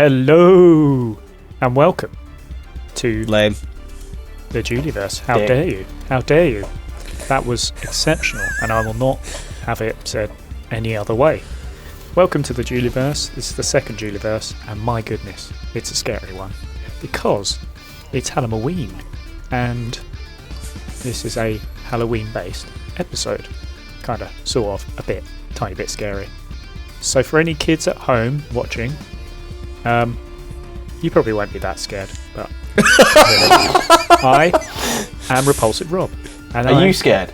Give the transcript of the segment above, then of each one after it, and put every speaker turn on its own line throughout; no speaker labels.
Hello, and welcome to
Lame.
the Juliverse. How dare you? How dare you? That was exceptional, and I will not have it said any other way. Welcome to the Juliverse. This is the second Juliverse, and my goodness, it's a scary one because it's Halloween, and this is a Halloween-based episode. Kind of, sort of, a bit, tiny bit scary. So for any kids at home watching, you probably won't be that scared, but I am Repulsive Rob. And
Are you scared?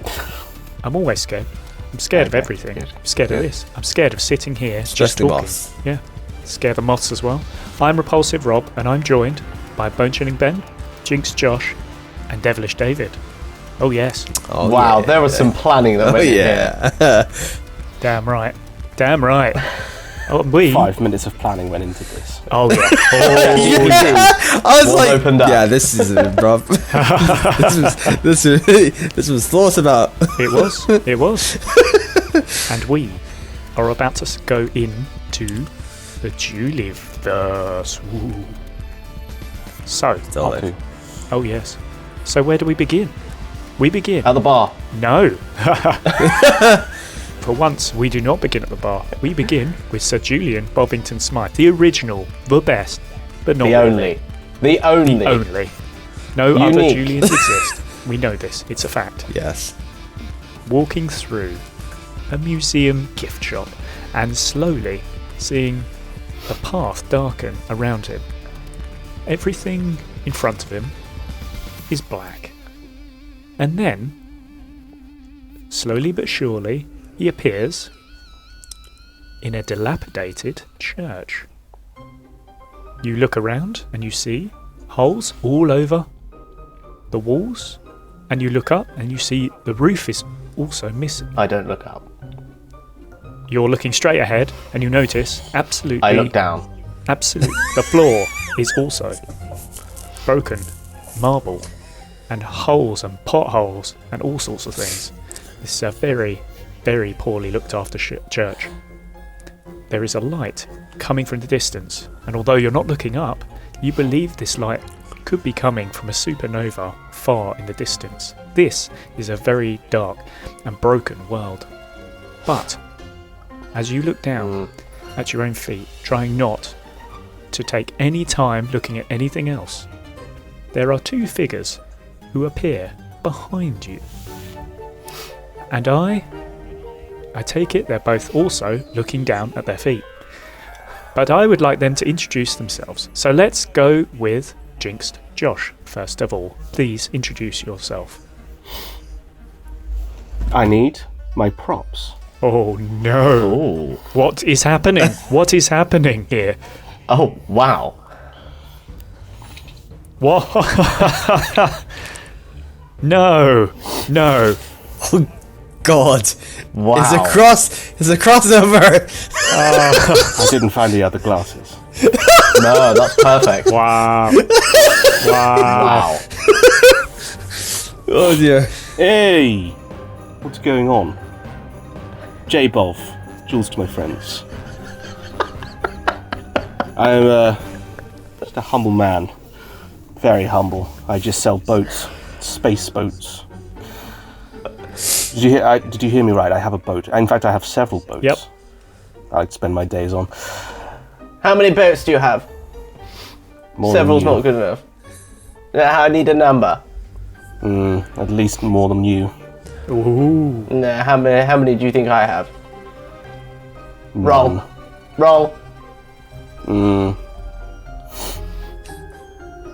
I'm always scared. I'm scared of everything.
Good.
I'm scared of this. I'm scared of sitting here just
the
talking.
moths.
Yeah, scared of moths as well. I'm Repulsive Rob, and I'm joined by Bone Chilling Ben, Jinx Josh, and Devilish David. Oh yes.
Oh,
wow,
yeah.
there was some planning that went in here.
Damn right. Damn right. Oh, we.
5 minutes of planning went into this.
Oh yeah.
I was
One
like,
opened up.
yeah, this is rough. this was thought about.
It was. And we are about to go into the Juliverse. Ooh. So,
Solid.
oh yes. So where do we begin? We begin.
At the bar.
No. For once, we do not begin at the bar. We begin with Sir Julian Bovington Smythe, the original, the best, but not
The only. The only.
only. No other
Unique.
Julians exist. We know this. It's a fact.
Yes.
Walking through a museum gift shop and slowly seeing the path darken around him. Everything in front of him is black. And then, slowly but surely, he appears in a dilapidated church. You look around and you see holes all over the walls, and you look up and you see the roof is also missing.
I don't look up.
You're looking straight ahead and you notice absolutely
I look down.
the floor is also broken marble and holes and potholes and all sorts of things. This is a very, very poorly looked after church. There is a light coming from the distance, and although you're not looking up, you believe this light could be coming from a supernova far in the distance. This is a very dark and broken world. But as you look down at your own feet, trying not to take any time looking at anything else, there are two figures who appear behind you. And I take it they're both also looking down at their feet. But I would like them to introduce themselves. So let's go with Jinxed Josh, first of all. Please introduce yourself.
I need my props.
Oh no.
Ooh.
What is happening? What is happening here?
Oh, wow.
What? No.
Oh God.
Wow.
It's a crossover.
I didn't find the other glasses.
No, that's perfect.
Wow.
Wow.
Oh dear.
Hey! What's going on? J-Bov. Jules to my friends. I'm just a humble man. Very humble. I just sell boats. Space boats. Did you hear me right? I have a boat. In fact, I have several boats.
Yep.
I'd spend my days on.
How many boats do you have?
More than
Several's
you.
not good enough. I need a number.
At least more than you.
Ooh.
No, how many do you think I have? Roll.
None.
Roll.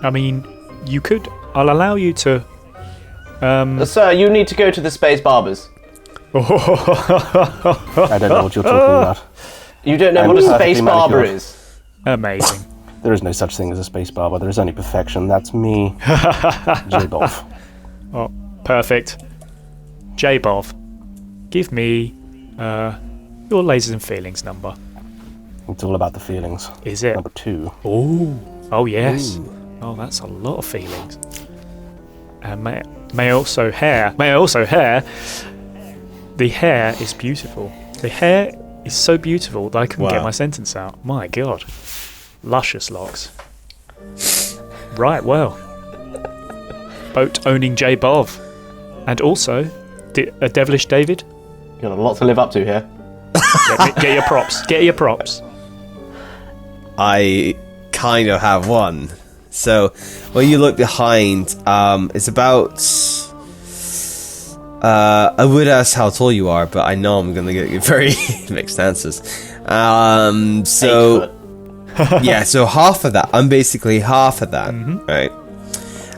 I mean, you could. I'll allow you to.
Sir, you need to go to the Space Barbers.
I don't know what you're talking about.
You don't know
I'm
what a
perfectly
Space Barber
manicured.
is.
Amazing.
There is no such thing as a space barber. There is only perfection. That's me, J-Bov.
Oh, perfect. J-Bov, give me your lasers and feelings number.
It's all about the feelings.
Is it?
Number 2.
Ooh. Oh yes. Oh, that's a lot of feelings. And may also hair. The hair is beautiful. The hair is so beautiful that I couldn't get my sentence out. My God. Luscious locks. Right, well. Boat owning J Bov. And also, a devilish David.
You've got a lot to live up to here.
Get your props. Get your props.
I kind of have one. So, when you look behind, it's about... I would ask how tall you are, but I know I'm going to get you very mixed answers. So... yeah, so half of that. I'm basically half of that, right?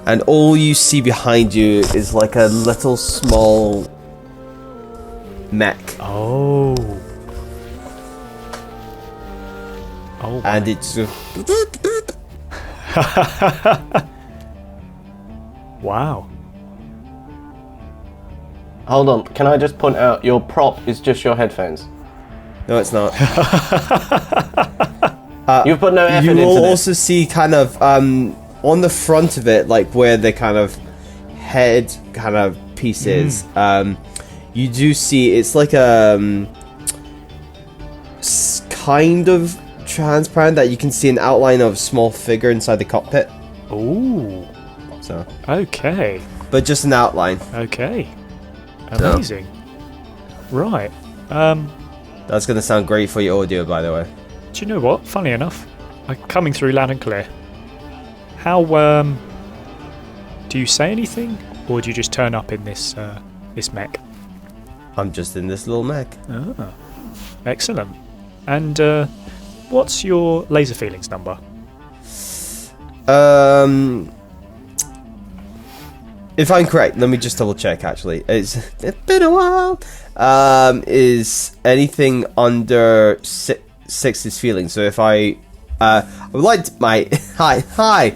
And all you see behind you is like a little small mech.
Oh. Oh.
And it's...
Wow.
Hold on, can I just point out your prop is just your headphones?
No, it's not.
You've put no effort
You
into
will
this.
also see kind of on the front of it, like where the kind of head kind of piece is. You do see it's like kind of transparent that you can see an outline of a small figure inside the cockpit.
Ooh.
So,
Okay.
but just an outline.
Okay. Amazing. Right.
That's gonna sound great for your audio, by the way.
Do you know what? Funny enough, coming through loud and clear. How do you say anything, or do you just turn up in this this mech?
I'm just in this little mech.
Ah, excellent. And what's your laser feelings number?
If I'm correct, let me just double check. Actually, it's been a while. Is anything under six is feeling? So if I would like to, my hi,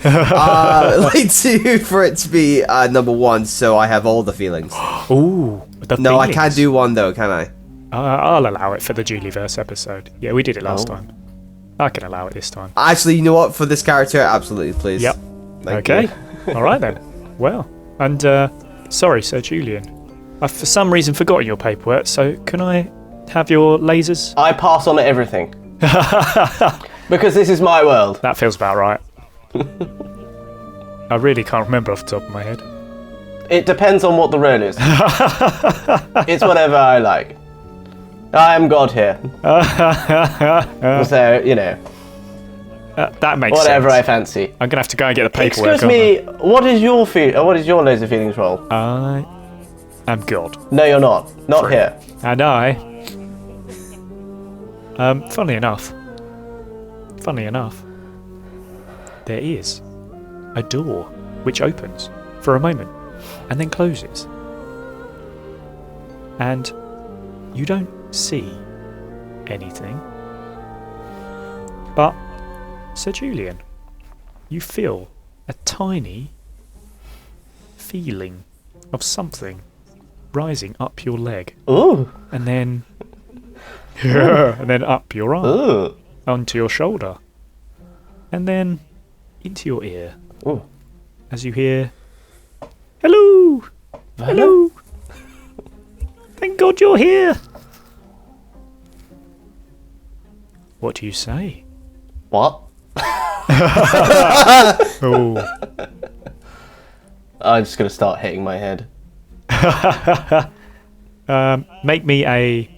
I'd like to for it to be number 1, so I have all the feelings.
Ooh, the
No,
feelings.
I can't do 1 though, can I?
I'll allow it for the Julieverse episode. Yeah, we did it last time. I can allow it this time.
Actually, you know what? For this character, absolutely, please.
Yep.
Thank
Okay.
you.
All right then. Well, and sorry, Sir Julian. I've for some reason forgotten your paperwork. So can I have your lasers?
I pass on everything. Because this is my world.
That feels about right. I really can't remember off the top of my head.
It depends on what the role is. It's whatever I like. I am God here. So, you know,
That makes
whatever I
sense.
fancy.
I'm gonna have to go and get the paperwork.
Excuse me, what is your laser feelings role?
I am God,
No, you're not. Not
True.
here.
and I. Funny enough, there is a door which opens for a moment and then closes, and you don't see anything, but Sir Julian, you feel a tiny feeling of something rising up your leg,
Ooh.
and then and then up your arm,
Ooh.
onto your shoulder, and then into your ear,
Ooh.
as you hear, "Hello, hello, thank God you're here." What do you say?
What?
Oh,
I'm just gonna start hitting my head.
make me a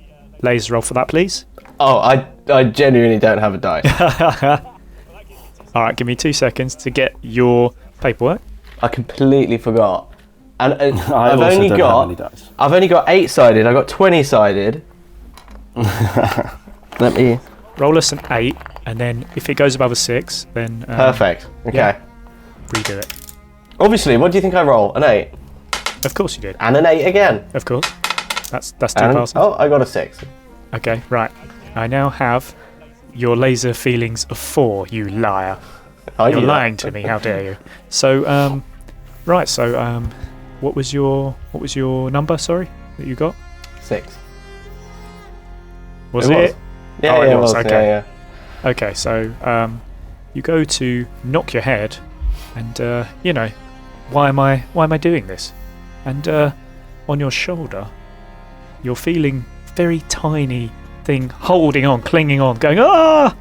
laser roll for that, please.
Oh, I genuinely don't have a die.
All right, give me 2 seconds to get your paperwork.
I completely forgot. And
I
I've
also
only
don't
got
have any dice.
I've only got 8-sided. I got 20-sided. Let me.
Roll us an 8, and then if it goes above a 6, then
Perfect. Okay.
yeah. redo it.
Obviously, what do you think I roll? An 8
Of course you did.
and an 8 again.
Of course. That's 2
And,
passes.
oh, I got a 6.
Okay, right. I now have your laser feelings of 4, you liar.
I
You're
knew that.
lying to me, how dare you. So, right, so, what was your number, sorry, that you got?
6.
Was
It
it?
was. Yeah,
Oh,
yeah,
it was, okay.
Yeah,
Okay, so, you go to knock your head, and, you know, why am I doing this? And, on your shoulder, you're feeling very tiny thing holding on, clinging on, going, ah!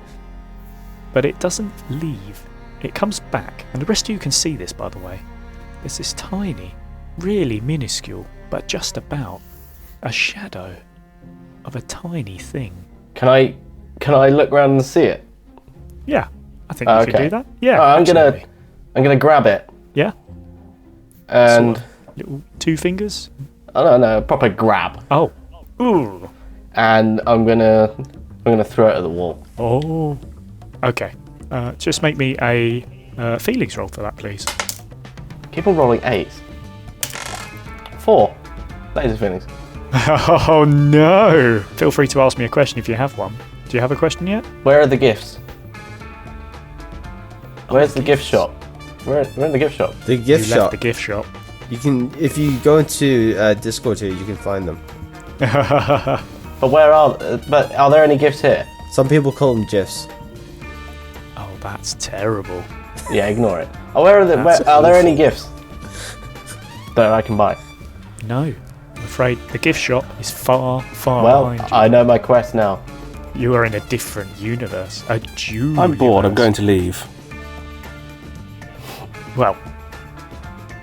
but it doesn't leave. It comes back, and the rest of you can see this, by the way. There's this tiny, really minuscule, but just about, a shadow of a tiny thing.
Can I look around and see it?
Yeah, I think you can do that. Yeah,
I'm
absolutely.
gonna grab it
Yeah,
and
sort of little 2 fingers.
I don't know, proper grab,
Oh, ooh,
and I'm gonna throw it at the wall.
oh. Okay, just make me a feelings roll for that, please.
Keep on rolling 8s. 4. Laser feelings.
Oh no! Feel free to ask me a question if you have one. Do you have a question yet?
Where are the gifts? Where's the gift shop? We're in the gift shop.
The gift
You
shop.
left the gift shop.
You can, if you go into Discord here, you can find them.
But but are there any gifts here?
Some people call them GIFs.
Oh, that's terrible.
Yeah, ignore it. Oh, are there any gifts that I can buy?
No, I'm afraid the gift shop is far, far
Well,
behind you.
I know my quest now.
You are in a different universe. A Jew.
I'm bored. I'm
universe.
going to leave.
Well,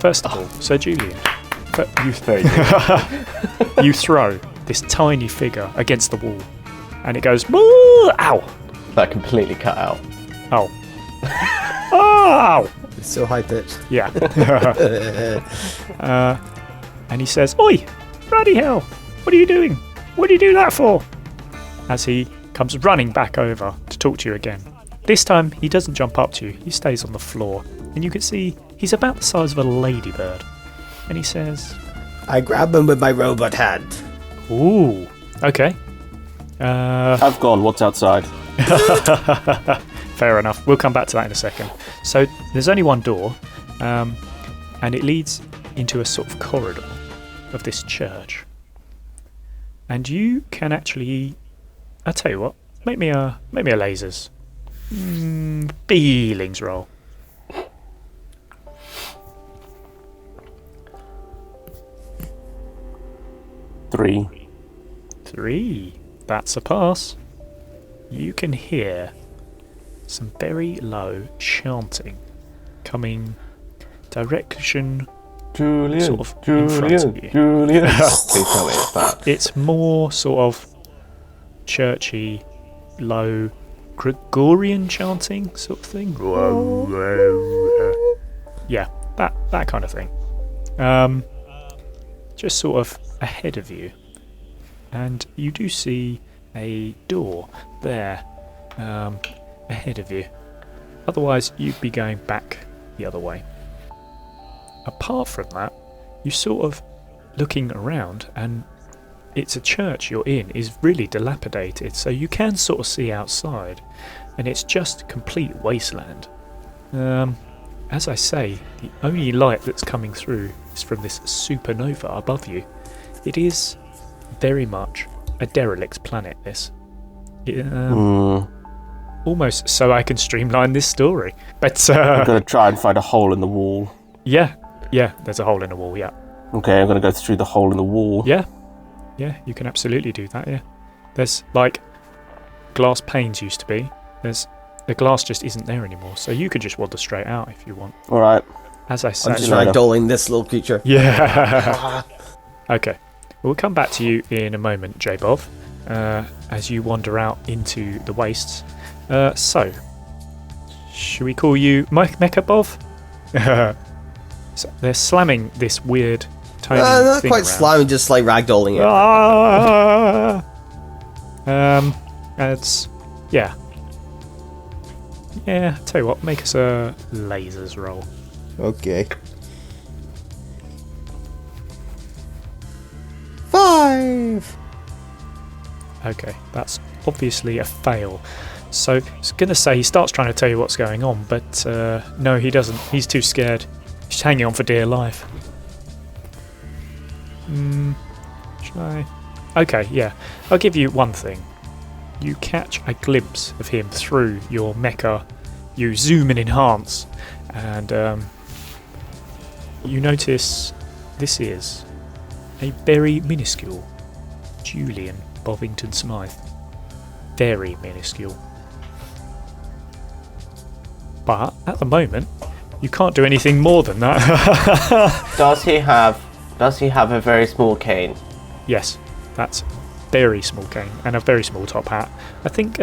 first of all, Sir Julian,
Very good.
you throw this tiny figure against the wall, and it goes, "Woo! Ow!
That completely cut out.
Oh. Ow!
It's so high pitched.
Yeah. And he says, "Oi! Bloody hell! What are you doing? What do you do that for?" As he comes running back over to talk to you again. This time, he doesn't jump up to you. He stays on the floor. And you can see he's about the size of a ladybird. And he says,
I grab him with my robot hand.
"Ooh, okay.
I've gone. What's outside?
Fair enough. We'll come back to that in a second." So there's only one door, and it leads into a sort of corridor of this church. And you can actually, I'll tell you what, make me a lasers. Feelings roll.
3.
3. That's a pass. You can hear some very low chanting coming direction
Julian,
sort of in front of you.
Julian. Please tell me it's that.
It's more sort of churchy, low Gregorian chanting sort of thing. Yeah, that kind of thing. Just sort of ahead of you, and you do see a door there ahead of you. Otherwise, you'd be going back the other way. Apart from that, you sort of looking around, and it's a church you're in is really dilapidated, so you can sort of see outside, and it's just complete wasteland. As I say, the only light that's coming through is from this supernova above you. It is very much a derelict planet, this. Almost so I can streamline this story. But
I'm going to try and find a hole in the wall.
yeah, there's a hole in the wall, yeah.
Okay, I'm going to go through the hole in the wall.
Yeah, you can absolutely do that, yeah. There's, like, glass panes used to be. The glass just isn't there anymore, so you could just wander straight out if you want.
Alright.
As I say.
I'm just ragdolling this little creature.
Yeah. Okay. We'll come back to you in a moment, J-Bob, as you wander out into the wastes. So, should we call you Mecha Bob? So they're slamming this weird tiny
Not
thing
quite
around.
slamming, just like ragdolling it.
It's yeah. Tell you what, make us a lasers roll.
Okay. 5.
Okay, that's obviously a fail. So I was going to say he starts trying to tell you what's going on, but no, he doesn't. He's too scared. He's hanging on for dear life. Should I? Okay, yeah. I'll give you one thing. You catch a glimpse of him through your mecha. You zoom and enhance, and you notice this is a very minuscule Julian Bovington Smythe. Very minuscule. But at the moment, you can't do anything more than that.
Does he have a very small cane?
Yes, that's very small cane and a very small top hat. I think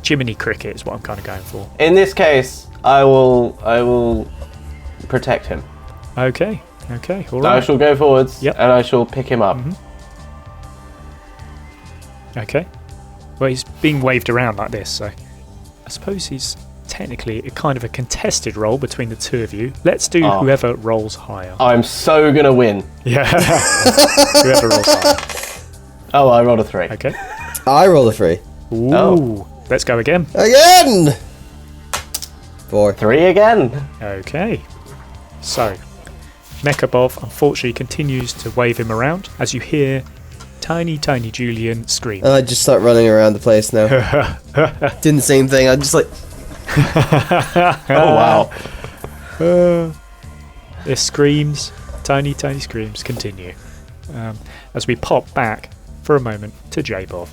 Jiminy Cricket is what I'm kind of going for.
In this case, I will protect him.
Okay, all
So
right.
I shall go forwards
Yep.
and I shall pick him up.
Okay. Well, he's being waved around like this, so I suppose he's technically a kind of a contested role between the two of you. Let's do whoever rolls higher.
I'm so gonna win.
Yeah. Whoever rolls higher.
Oh, I rolled a 3.
Okay.
I roll a 3.
Ooh.
Oh.
Let's go again.
Again! 4.
3 again.
Okay. So, Mechabov unfortunately continues to wave him around as you hear tiny Julian scream.
And I just start running around the place now. Doing the same thing. I'm just like,
Oh wow.
The screams, tiny screams continue. As we pop back for a moment to Jabov,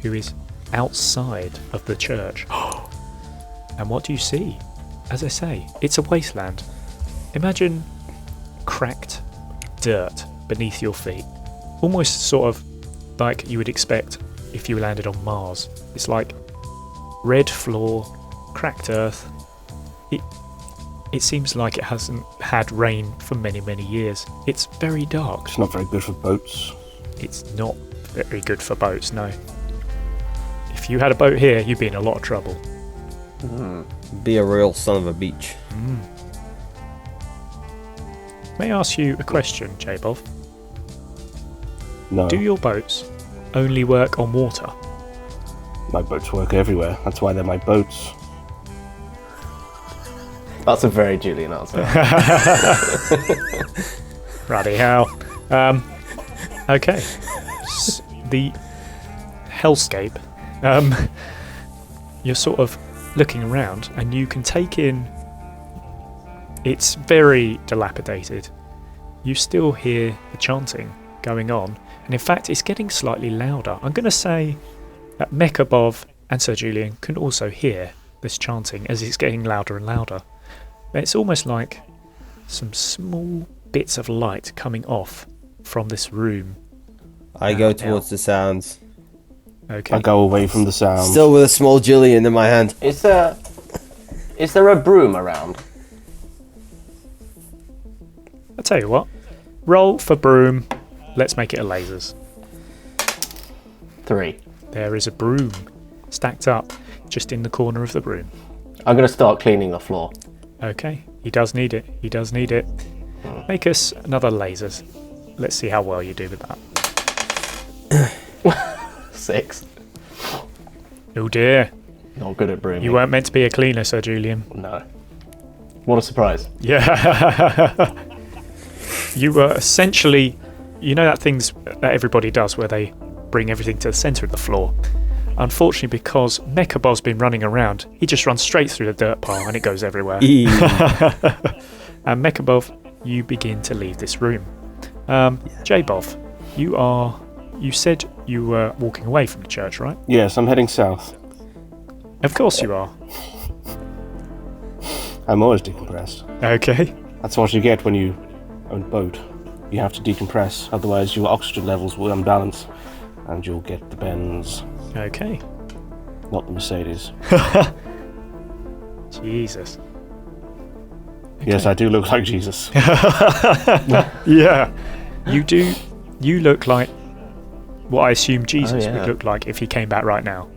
who is outside of the church. And what do you see? As I say, it's a wasteland. Imagine cracked dirt beneath your feet. Almost sort of like you would expect if you landed on Mars. It's like red floor, cracked earth. It seems like it hasn't had rain for many years. It's very dark.
It's not very good for boats.
It's not very good for boats, no. If you had a boat here, you'd be in a lot of trouble.
be a real son of a beach.
May I ask you a question, Jabov?
No,
Do your boats only work on water?
my boats work everywhere. That's why they're my boats.
That's a very Julian answer.
Ruddy how? Okay. The hellscape. You're sort of looking around and you can take in. It's very dilapidated. You still hear the chanting going on, and in fact it's getting slightly louder. I'm going to say that Mechabov and Sir Julian can also hear this chanting as it's getting louder and louder. It's almost like some small bits of light coming off from this room.
I go towards the sounds,
Okay.
I go away from the sound.
still with a small Julian in my hand.
Is there a broom around?
I'll tell you what. Roll for broom. Let's make it a lasers.
3.
There is a broom stacked up just in the corner of the room.
I'm gonna start cleaning the floor.
Okay, he does need it. He does need it. Make us another lasers. Let's see how well you do with that.
6.
Oh dear.
Not good at brooming.
You weren't meant to be a cleaner, Sir Julian.
No. What a surprise.
Yeah. You were essentially, you know that things that everybody does where they bring everything to the centre of the floor. Unfortunately, because Mechabov's been running around, he just runs straight through the dirt pile and it goes everywhere. And Mechabov, you begin to leave this room. Jabov, you said you were walking away from the church, right?
Yes, I'm heading south.
Of course you are.
I'm always decompressed.
Okay.
That's what you get when you own a boat. You have to decompress, otherwise your oxygen levels will unbalance and you'll get the Benz,
Okay.
not the Mercedes.
Jesus.
Yes, I do look like Jesus.
Yeah. You do. You look like what I assume Jesus
yeah.
would look like if he came back right now.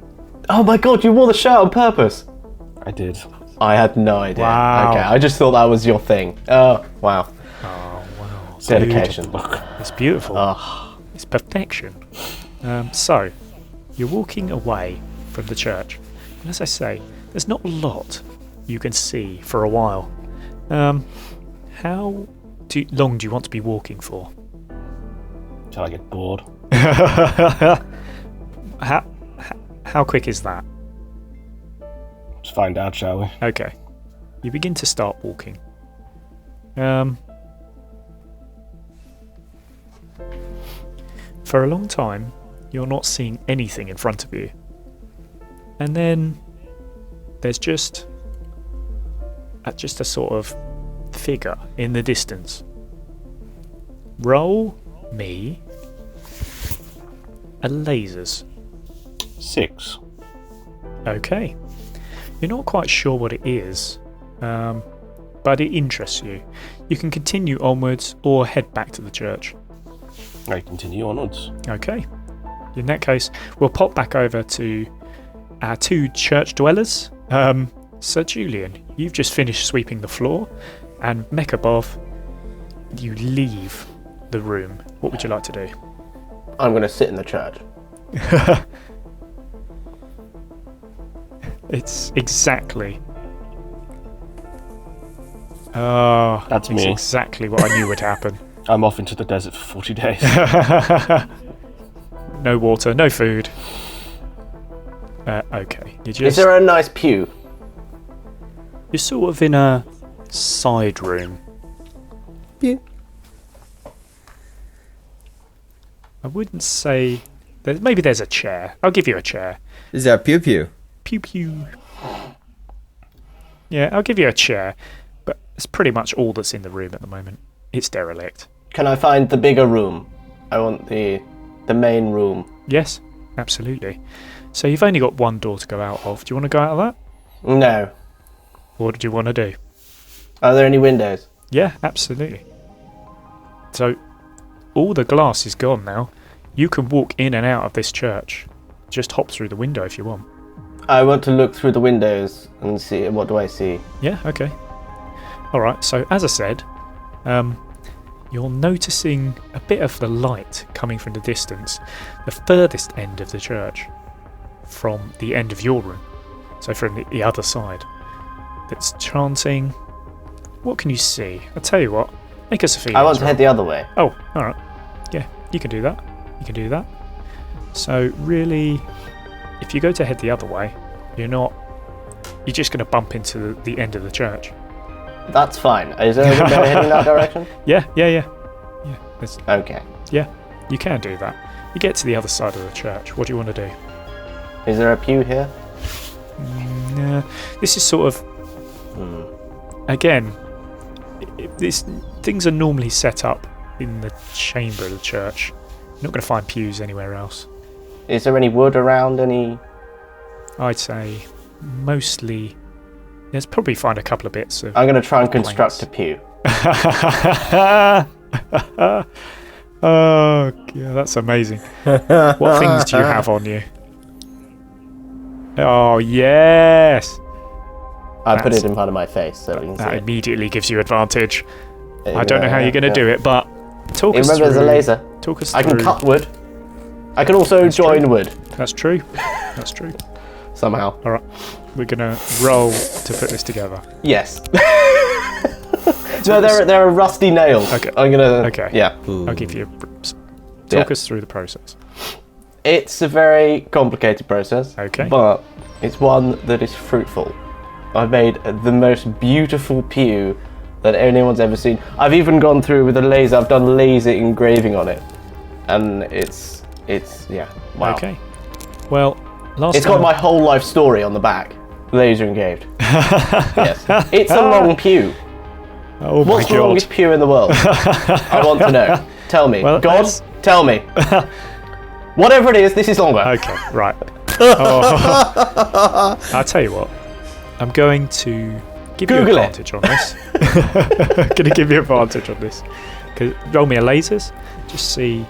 Oh my god, you wore the shirt on purpose.
I did.
I had no idea.
Wow.
Okay, I just thought that was your thing. Oh, wow.
Oh, wow.
Dedication.
It's beautiful.
Oh,
It's perfection. So, you're walking away from the church. And as I say, there's not a lot you can see for a while. How long do you want to be walking for?
Till I get bored.
How quick is that?
Let's find out, shall we?
Okay. You begin to start walking. For a long time, you're not seeing anything in front of you. And then there's just at just a sort of figure in the distance. Roll me a lasers.
6.
Okay. You're not quite sure what it is, but it interests you. You can continue onwards or head back to the church.
I continue onwards.
Okay. In that case, we'll pop back over to our 2 church dwellers. Sir Julian, you've just finished sweeping the floor, and Mechabov, you leave the room. What would you like to do?
I'm going to sit in the church.
It's exactly. Oh,
That's
it's
me.
exactly what I knew would happen.
I'm off into the desert for 40 days.
No water, no food. Okay,
Is there a nice pew?
you're sort of in a side room.
Pew.
I wouldn't say maybe there's a chair. I'll give you a chair.
Is there a pew pew?
Pew pew. Yeah, I'll give you a chair, but it's pretty much all that's in the room at the moment. It's derelict.
Can I find the bigger room? I want the main room.
Yes, absolutely. So you've only got one door to go out of. Do you want to go out of that?
No.
What do you want to do?
Are there any windows?
Yeah, absolutely. So all the glass is gone now. You can walk in and out of this church. Just hop through the window if you want.
I want to look through the windows and see what do I see.
Yeah, okay. Alright, so as I said, you're noticing a bit of the light coming from the distance, the furthest end of the church, from the end of your room. So from the other side. That's chanting. What can you see? I'll tell you what, make us a feeling.
I want to head the other way.
Oh, alright. Yeah, you can do that. You can do that. So really, if you go to head the other way, you're just going to bump into the end of the church.
That's fine. Is there a window heading that direction?
Yeah.
Okay.
Yeah, you can do that. You get to the other side of the church. What do you want to do?
Is there a pew here?
Nah, this is sort of again. Things are normally set up in the chamber of the church. You're not going to find pews anywhere else.
Is there any wood around? Any?
I'd say mostly. There's probably find a couple of bits of.
I'm going to try and construct a pew.
Oh, yeah, that's amazing. What things do you have on you? Oh, yes!
I put it in front of my face so we can see
That
it.
immediately gives you advantage. I don't know how you're going to do it, but talk us
Remember,
through.
there's a laser.
Talk us
I
through.
can cut wood. I can also join wood
That's true. That's true.
somehow.
All right, we're going to roll to put this together.
Yes. No, there are rusty nails.
Okay.
I'm gonna.
Okay.
Yeah.
I'll give you. Talk
Yeah.
us through the process.
It's a very complicated process.
Okay.
But it's one that is fruitful. I've made the most beautiful pew that anyone's ever seen. I've even gone through with a laser. I've done laser engraving on it, and it's yeah. Wow.
Okay. Well, last
It's
time.
got my whole life story on the back, laser engraved. Yes. It's a long pew.
Oh my
What's the
god.
longest pew in the world? I want to know. Tell me.
Well,
God,
let's-
tell me. Whatever it is, this is longer.
Okay, right. Oh. I'll tell you what. I'm going to give you
Google it.
advantage on this. Going to give you advantage on this. Roll me a lasers. Just see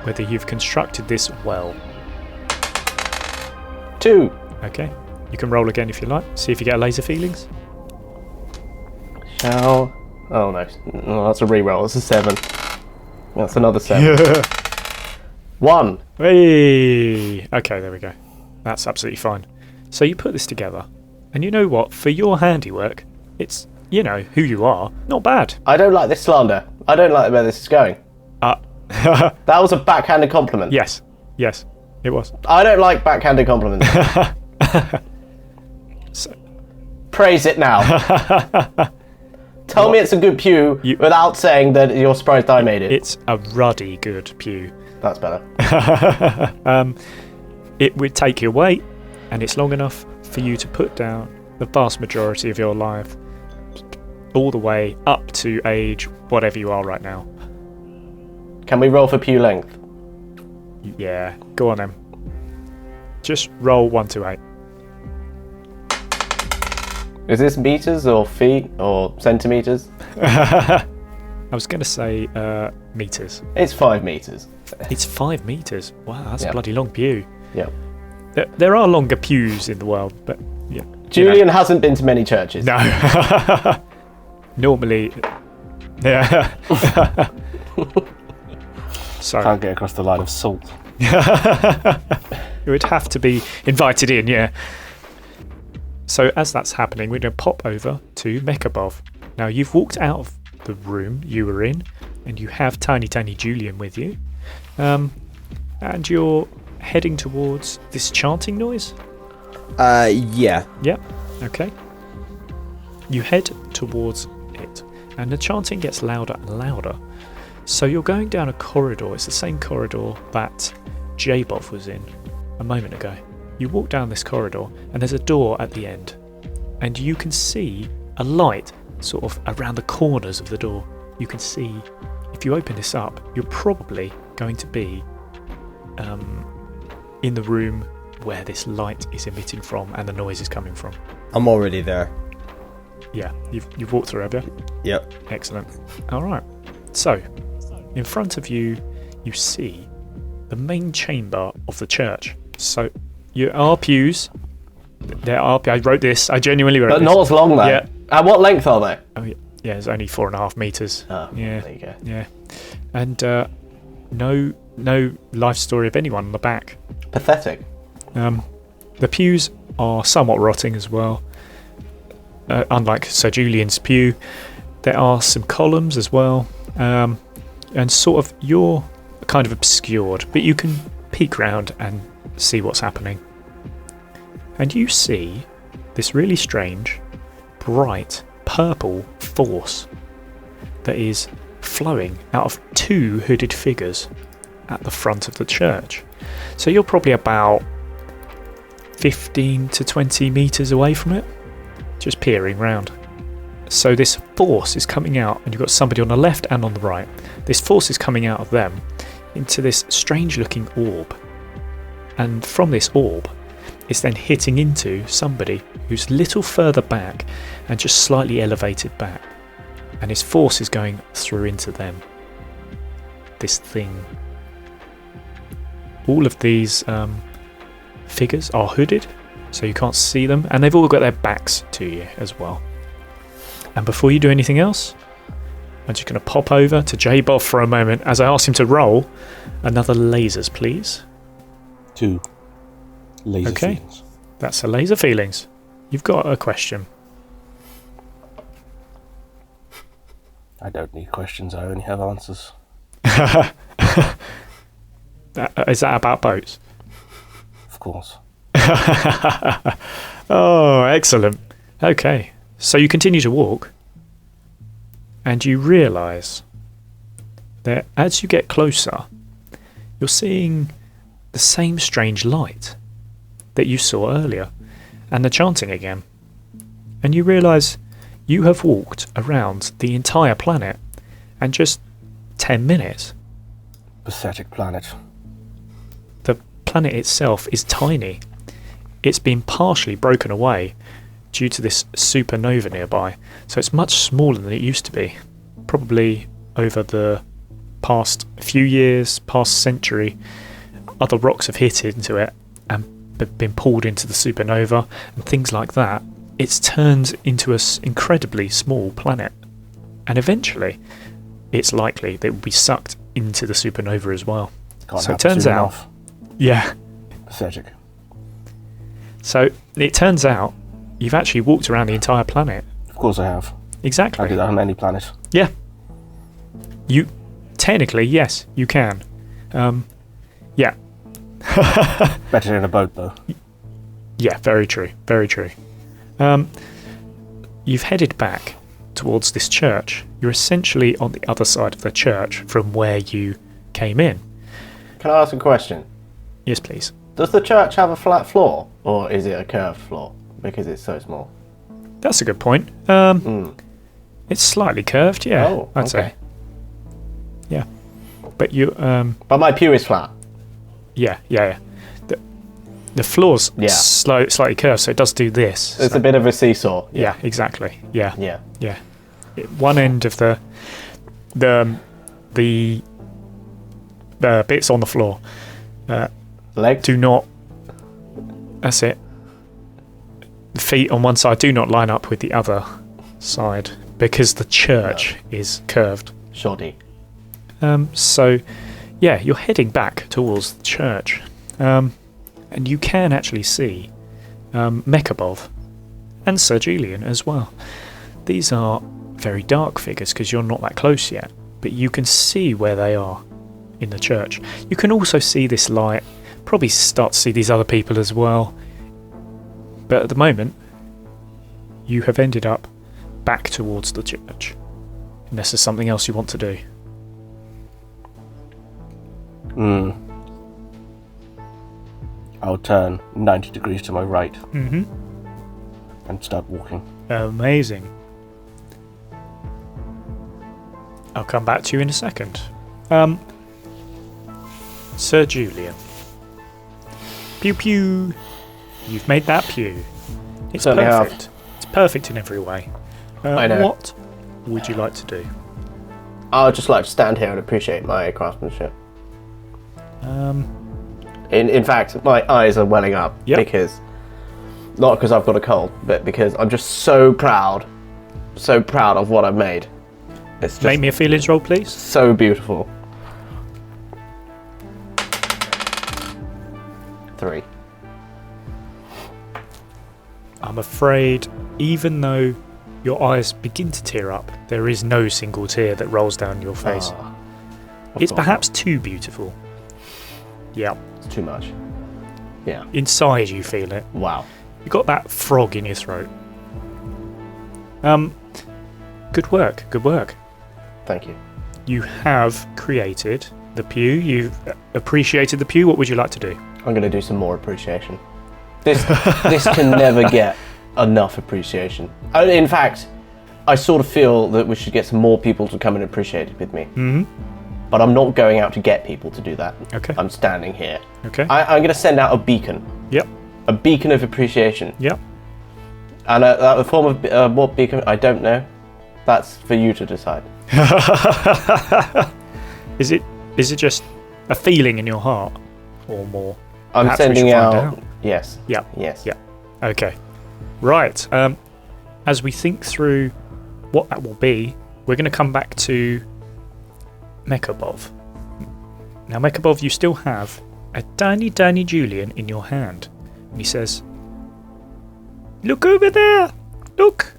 whether you've constructed this well.
2.
Okay. You can roll again if you like. See if you get a laser feelings.
Shall. Oh no. No, that's a reroll. That's a 7. That's another 7. 1.
Hey. Okay, there we go. That's absolutely fine. So you put this together, and you know what? For your handiwork, it's, you know, who you are. Not bad.
I don't like this slander. I don't like where this is going. That was a backhanded compliment.
Yes, it was.
I don't like backhanded compliments.
So,
Praise it now. Tell me it's a good pew without saying that you're surprised I made it.
it's a ruddy good pew.
That's better.
It would take your weight, and it's long enough for you to put down the vast majority of your life all the way up to age whatever you are right now.
Can we roll for pew length?
Yeah, go on then. Just roll 1 to 8.
Is this meters or feet or centimeters?
I was going to say meters.
It's 5 meters.
It's 5 meters. Wow, that's a
Yep.
bloody long pew.
Yep.
There are longer pews in the world, but yeah.
Julian hasn't been to many churches.
No. Normally, yeah. So
Can't get across the line of salt.
you would have to be invited in, yeah. So as that's happening, we're going to pop over to Mechabov. Now you've walked out of the room you were in, and you have Tiny Julian with you, and you're heading towards this chanting noise.
Yeah.
Yeah. Okay. You head towards it, and the chanting gets louder and louder. So you're going down a corridor. It's the same corridor that Jabov was in a moment ago. You walk down this corridor, and there's a door at the end, and you can see a light sort of around the corners of the door. You can see, if you open this up, you're probably going to be in the room where this light is emitting from and the noise is coming from.
I'm already there.
Yeah, you've walked through, have you?
Yep.
Excellent. All right. So, in front of you, you see the main chamber of the church. So, you are pews. There are. I wrote this. I genuinely wrote
But
this.
not as long, though.
Yeah.
At what length are they?
Oh, yeah. It's only 4.5 meters.
Oh,
Yeah.
there you go.
Yeah. And no life story of anyone on the back.
Pathetic.
The pews are somewhat rotting as well. Unlike Sir Julian's pew, there are some columns as well, and sort of you're kind of obscured, but you can peek round and see what's happening. And you see this really strange, bright, purple force that is flowing out of 2 hooded figures at the front of the church. So you're probably about 15 to 20 meters away from it, just peering round. So this force is coming out, and you've got somebody on the left and on the right. This force is coming out of them into this strange looking orb, and from this orb it's then hitting into somebody who's a little further back and just slightly elevated back, and his force is going through into them. This thing. All of these figures are hooded, so you can't see them, and they've all got their backs to you as well. And before you do anything else, I'm just going to pop over to J-Bob for a moment as I ask him to roll another lasers, please.
2 laser
Okay.
feelings.
That's a laser feelings. You've got a question.
I don't need questions, I only have answers.
Is that about boats?
Of course.
Oh, excellent. Okay, so you continue to walk, and you realise that as you get closer, you're seeing the same strange light that you saw earlier, and the chanting again. And you realise you have walked around the entire planet, and just 10 minutes.
Pathetic planet.
The planet itself is tiny. It's been partially broken away due to this supernova nearby, so it's much smaller than it used to be. Probably over the past few years, past century, other rocks have hit into it and been pulled into the supernova and things like that. It's turned into an incredibly small planet, and eventually it's likely that it will be sucked into the supernova as well.
Can't
So it
happen
turns
soon
out,
enough.
yeah.
Pathetic.
So it turns out you've actually walked around the entire planet.
Of course I have.
Exactly.
I do that on any planet.
Yeah. You technically, yes, you can. Yeah.
Better in a boat, though.
Yeah, very true. Very true. You've headed back towards this church. You're essentially on the other side of the church from where you came in.
Can I ask a question?
Yes, please.
Does the church have a flat floor, or is it a curved floor? Because it's so small.
That's a good point. It's slightly curved, yeah.
Oh,
I'd
okay.
say. Yeah. But you,
But my pew is flat.
yeah. The floor's
Yeah.
slightly curved, so it does do this.
It's
so-
a bit of a seesaw.
yeah, exactly. Yeah.
Yeah.
One end of the bits on the floor
Legs?
do not. That's it. The feet on one side do not line up with the other side because the church is curved.
Shoddy.
So, yeah, you're heading back towards the church, and you can actually see Mekabov and Sir Julian as well. These are very dark figures because you're not that close yet, but you can see where they are in the church. You can also see this light, probably start to see these other people as well, but at the moment you have ended up back towards the church, unless there's something else you want to do.
I'll turn 90 degrees to my right
Mm-hmm.
and start walking.
Amazing. I'll come back to you in a second. Sir Julian. Pew pew. You've made that pew. It's
Certainly have.
perfect. It's perfect in every way.
I know.
What would you like to do?
I'd just like to stand here and appreciate my craftsmanship. In fact, my eyes are welling up
Yep.
because, not because I've got a cold, but because I'm just so proud of what I've made. It's just
Make me a feelings roll, please.
so beautiful. 3.
I'm afraid, even though your eyes begin to tear up, there is no single tear that rolls down your face. It's perhaps too beautiful. Yeah.
It's too much. Yeah.
Inside you feel it.
Wow.
You got that frog in your throat. Good work. Good work.
Thank you.
You have created the pew. You've appreciated the pew. What would you like to do?
I'm going to do some more appreciation. This can never get enough appreciation. In fact, I sort of feel that we should get some more people to come and appreciate it with me.
Mm-hmm.
But I'm not going out to get people to do that.
Okay.
I'm standing here.
Okay.
I'm going to send out a beacon.
Yep.
A beacon of appreciation.
Yep.
And a form of what beacon, I don't know. That's for you to decide.
Is it just a feeling in your heart, or more?
I'm
Perhaps we
sending
should find
out. Yes.
Yeah.
Yes.
Yeah. Okay. Right. As we think through what that will be, we're going to come back to Mekabov. Now, Mekabov, you still have a tiny, tiny Julian in your hand. And he says, "Look over there! Look!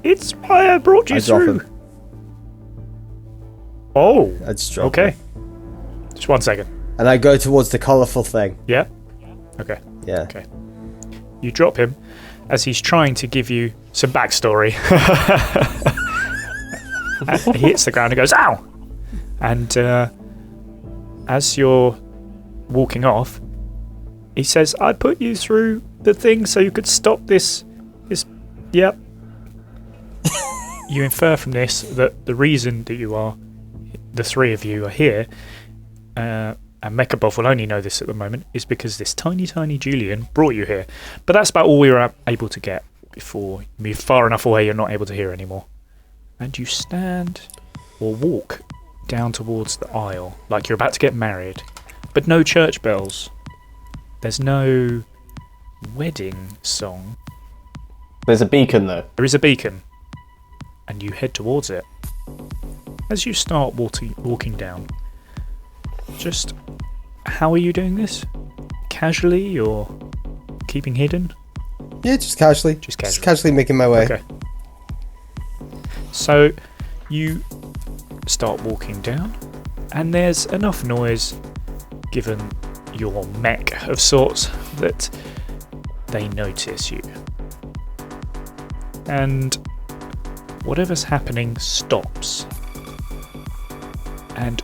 It's why I brought you
I drop
through."
him.
Oh,
I just drop
okay.
him.
Just 1 second.
And I go towards the colourful thing.
Yeah? Okay.
Yeah.
Okay. You drop him as he's trying to give you some backstory. And he hits the ground and goes, "Ow!" And as you're walking off, he says, "I put you through the thing so you could stop this. Yep." You infer from this that the reason that the three of you are here, and Mekabov will only know this at the moment, is because this tiny, tiny Julian brought you here. But that's about all we were able to get before you move far enough away you're not able to hear anymore. And you stand or walk down towards the aisle like you're about to get married. But no church bells. There's no wedding song.
There's a beacon though.
There is a beacon. And you head towards it. As you start walking down, just how are you doing this? Casually or keeping hidden?
Yeah, just casually.
Just
Just
casually.
casually making my way.
Okay. So you start walking down, and there's enough noise, given your mech of sorts, that they notice you. And whatever's happening stops. And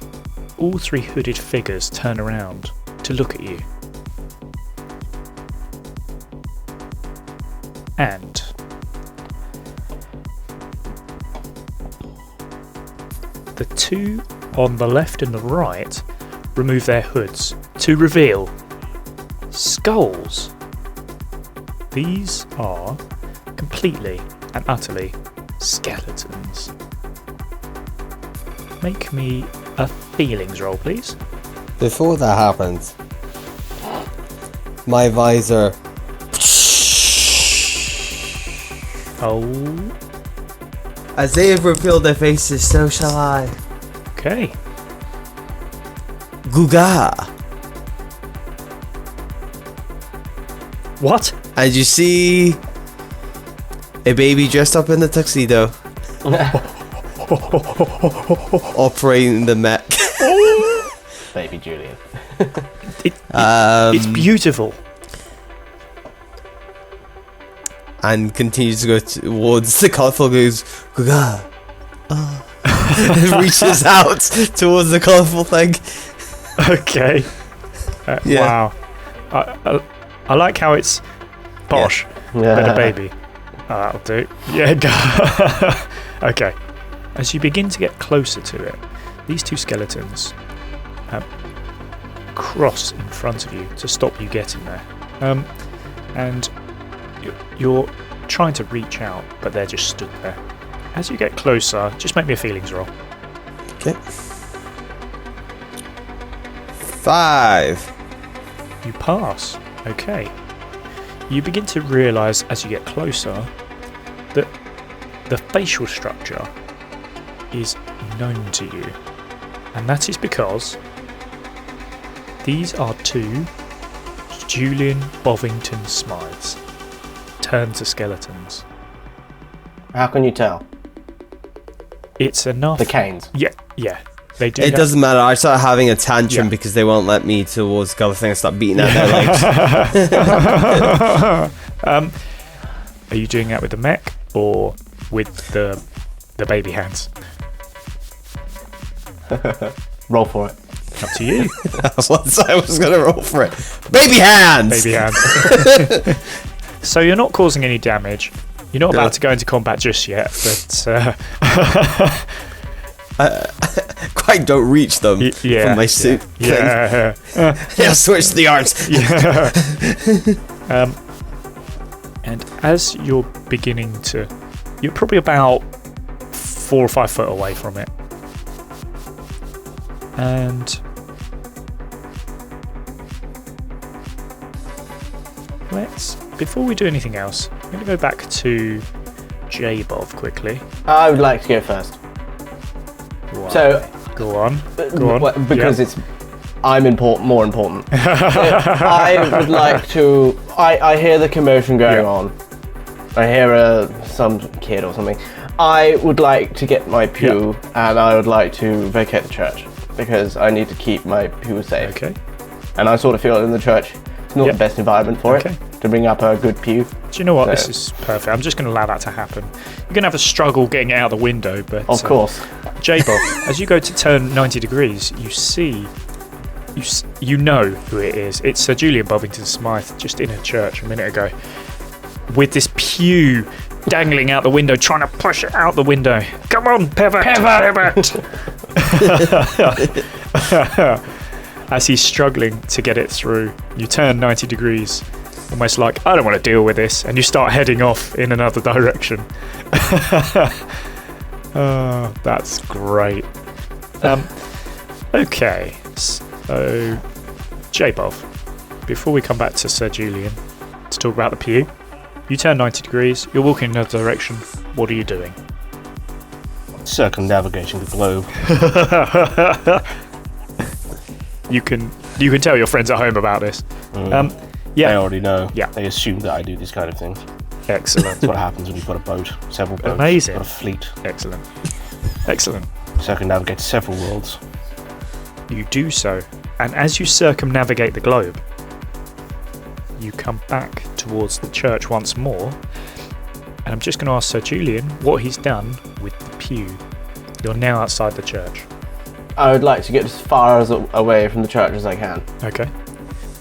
all three hooded figures turn around to look at you. And The two on the left and the right remove their hoods to reveal skulls. These are completely and utterly skeletons. Make me a feelings roll, please.
Before that happens, my visor.
Oh,
As they have revealed their faces, so shall I.
okay.
Guga.
What?
And you see a baby dressed up in a tuxedo operating the mech.
Baby Julian.
It's beautiful.
And continues to go towards the colourful, goes, Guga. And reaches out towards the colourful thing.
Okay.
Yeah.
Wow. I like how it's posh. But a baby. That'll do. Yeah. Okay. As you begin to get closer to it, these two skeletons cross in front of you to stop you getting there. And you're trying to reach out, but they're just stood there. As you get closer, just make me a feelings roll.
Okay. 5.
You pass. Okay. You begin to realise as you get closer that the facial structure is known to you. And that is because these are two Julian Bovington Smythes turned to skeletons.
How can you tell?
It's enough.
The canes.
Yeah. They do.
It
that.
doesn't matter. I start having a tantrum
Yeah.
because they won't let me towards the other thing and start beating out their legs.
Are you doing that with the mech or with the baby hands?
Roll for it.
Up to you.
Once I was going to roll for it. Baby hands!
Baby hands. So you're not causing any damage. You're not about to go into combat just yet, but
Quite don't reach them from my suit.
Yeah.
Yeah, switch the arms.
Yeah. And as you're beginning to, you're probably about 4 or 5 foot away from it, and before we do anything else, I'm going to go back to J-Bob quickly.
I would like to go first.
Wow.
So,
Go on.
because
Yeah.
I'm more important. I would like to. I hear the commotion going on. I hear some kid or something. I would like to get my pew, and I would like to vacate the church because I need to keep my pew safe.
Okay.
And I sort of feel in the church, it's not the best environment for it to bring up a good pew.
Do you know what?
So-
This is perfect. I'm just going to allow that to happen. You're going to have a struggle getting it out the window, but
Of course.
J-Bob, as you go to turn 90 degrees, you see, you know who it is. It's Sir Julian Bovington Smythe, just in a church a minute ago, with this pew dangling out the window, trying to push it out the window. Come on, pivot! As he's struggling to get it through, you turn 90 degrees, almost like, I don't want to deal with this, and you start heading off in another direction. Oh, that's great. Okay, so J-Bob, before we come back to Sir Julian to talk about the pew, you turn 90 degrees, you're walking in another direction. What are you doing?
Circumnavigating the globe.
You can tell your friends at home about this.
They
Yeah,
already know.
Yeah.
They assume that I do these kind of things.
excellent,
That's what happens when you've got a boat, several boats.
Amazing.
Got a fleet.
excellent, excellent.
Circumnavigate several worlds.
You do so, and as you circumnavigate the globe, you come back towards the church once more, and I'm just going to ask Sir Julian what he's done with the pew. You're now outside the church.
I would like to get as far away from the church as I can.
Okay.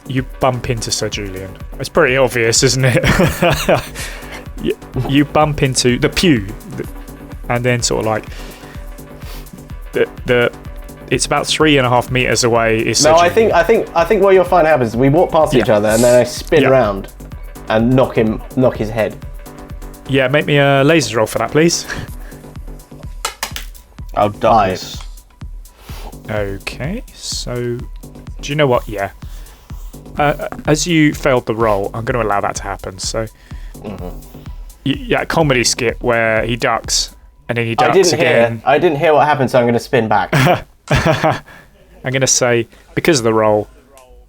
You bump into Sir Julian. It's pretty obvious, isn't it? you bump into the pew, and then sort of like it's about 3.5 meters away. Is
No,
Julian.
I think what you'll find happens is we walk past each other and then I spin around and knock his head.
Yeah, make me a laser roll for that, please.
Oh, darkness.
Okay, so do you know what? Yeah. As you failed the roll, I'm going to allow that to happen. So, comedy skit where he ducks and then he ducks again.
I didn't hear what happened, so I'm going to spin back.
I'm going to say because of the roll,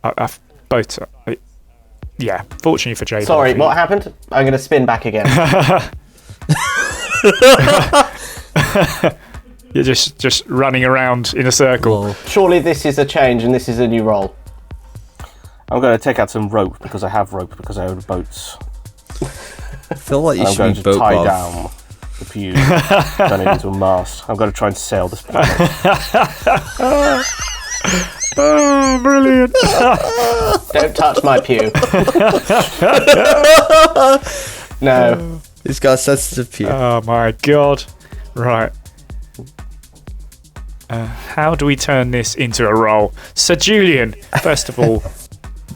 I've both. Fortunately for Jay.
Sorry, what happened? I'm going to spin back again.
You're just running around in a circle.
Surely this is a change and this is a new roll.
I'm going to take out some rope because I have rope because I own boats.
I feel like you
I'm going
should
to
be boat
tie
buff.
down the pew, turn it into a mast. I'm going to try and sail this planet.
Oh, brilliant!
Don't touch my pew. No.
He's got a sensitive pew.
Oh my god! Right. How do we turn this into a roll? So Julian, first of all,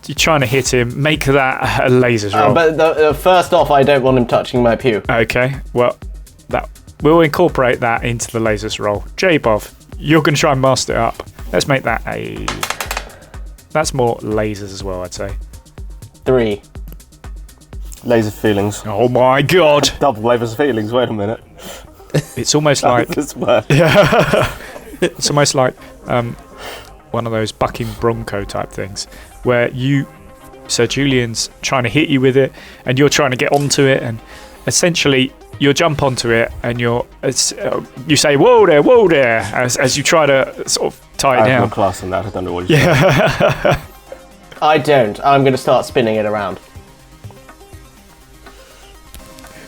you're trying to hit him. Make that a lasers roll.
But first off, I don't want him touching my pew.
Okay. Well, we'll incorporate that into the lasers roll. J-Bov, you're going to try and master it up. Let's make that a. That's more lasers as well, I'd say.
3.
Laser feelings.
Oh my god!
Double laser feelings. Wait a minute.
It's almost like.
This word.
It's almost like one of those bucking bronco type things where so Julian's trying to hit you with it and you're trying to get onto it, and essentially you'll jump onto it and you say whoa there as you try to sort of tie it
I have
down.
no class in that. I don't know what you're saying.
I don't. I'm going to start spinning it around.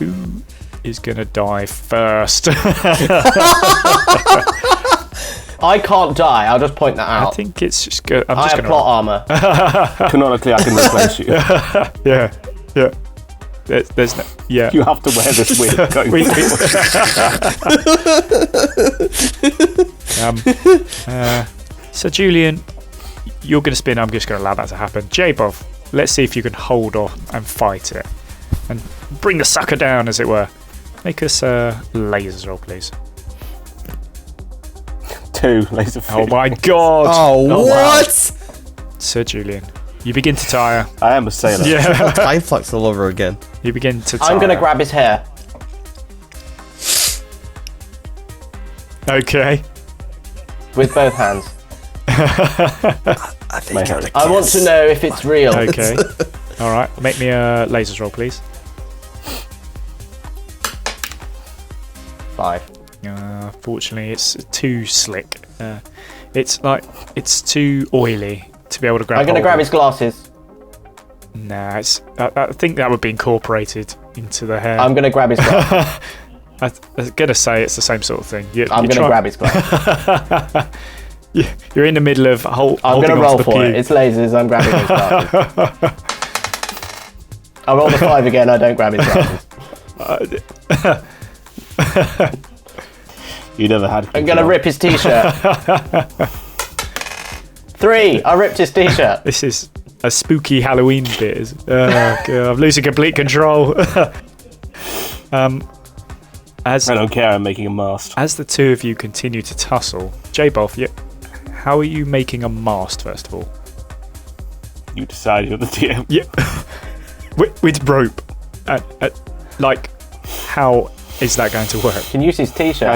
Who is going to die first?
I can't die. I'll just point that
I
out.
think it's just good.
I have plot armor.
Canonically, I can replace you.
Yeah. There's no. Yeah.
You have to wear this wig going
We-
forward.
So Julian, you're going to spin. I'm just going to allow that to happen. J-Bov, let's see if you can hold off and fight it and bring the sucker down, as it were. Make us a lasers roll, please.
2 laser feelings.
Oh my god!
Oh, what?
Sir Julian, you begin to tire.
I am a sailor.
Yeah,
Time flux all over again.
you begin to tire.
I'm going to grab his hair.
Okay.
With both hands.
I think
My
you're
hand.
I want to know if it's real.
Okay. All right. Make me a lasers roll, please.
5.
Fortunately, it's too slick. It's too oily to be able to grab.
I'm going to
hold
grab
of.
his glasses.
Nah, I think that would be incorporated into the hair.
I'm going to grab his glasses.
I was gonna say it's the same sort of thing.
I'm going to grab his glasses.
You're in the middle of
I'm
holding
going to
onto
roll
the
for
pew.
it. It's lasers. I'm grabbing his glasses. I roll the 5 again. I don't grab his glasses.
You never had
I'm going to rip his t-shirt. 3. I ripped his t-shirt.
This is a spooky Halloween bit. Oh, God, I'm losing complete control.
I don't care, I'm making a mast.
As the two of you continue to tussle, J-Boff, how are you making a mast, first of all?
You decide, you're the DM.
Yeah, with rope. Like, how is that going to work?
Can use his t-shirt.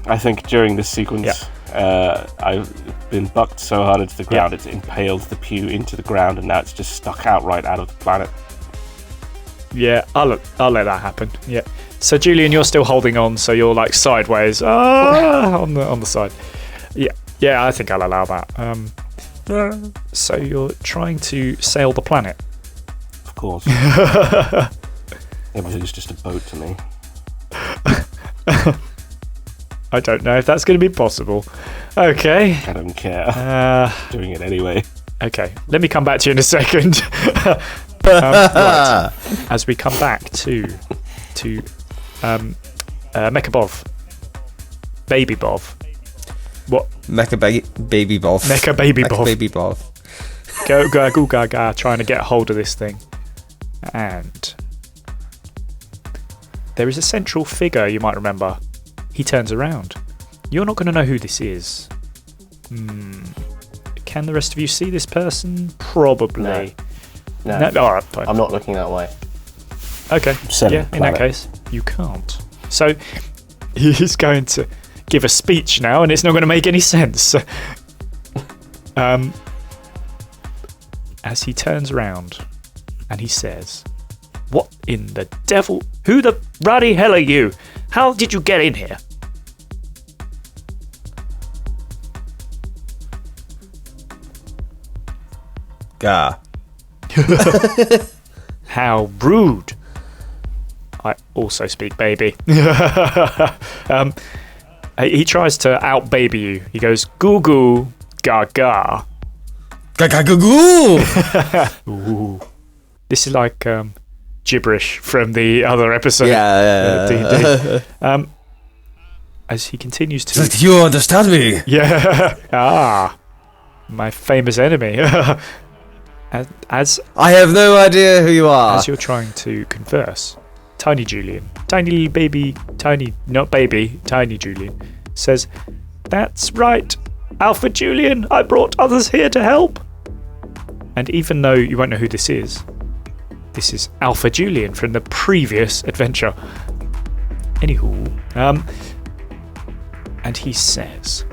I think during this sequence, I've been bucked so hard into the ground, it's impaled the pew into the ground, and now it's just stuck out right out of the planet.
Yeah, I'll let that happen. Yeah. So Julian, you're still holding on, so you're like sideways on the side. Yeah, I think I'll allow that. So you're trying to sail the planet.
Of course. Everything's just a boat to me.
I don't know if that's going to be possible. Okay.
I don't care. Doing it anyway.
Okay. Let me come back to you in a second. Right. As we come back to Mecha Bov, Baby Bov,
Mecha baby both.
Mecha baby
Mecha
both.
baby both.
Go gaga trying to get hold of this thing. And there is a central figure you might remember. He turns around. You're not going to know who this is. Can the rest of you see this person? Probably.
No.
Alright, fine.
I'm not looking that way.
Okay.
Seven
Yeah, in that
planet.
case, you can't. So he's going to give a speech now, and it's not going to make any sense. As he turns around and he says, "What in the devil? Who the ruddy hell are you? How did you get in here?"
Gah.
How rude. I also speak baby. He tries to out baby you. He goes, "Goo goo, gaga."
Gagagagoo!
Ooh. This is like gibberish from the other episode.
Yeah.
D&D. As he continues to...
You understand me?
Yeah. My famous enemy. As
I have no idea who you are.
you're trying to converse, Tiny Julian, tiny little baby, not baby, tiny Julian, says, "That's right, Alpha Julian, I brought others here to help." And even though you won't know who this is Alpha Julian from the previous adventure. Anywho, and he says,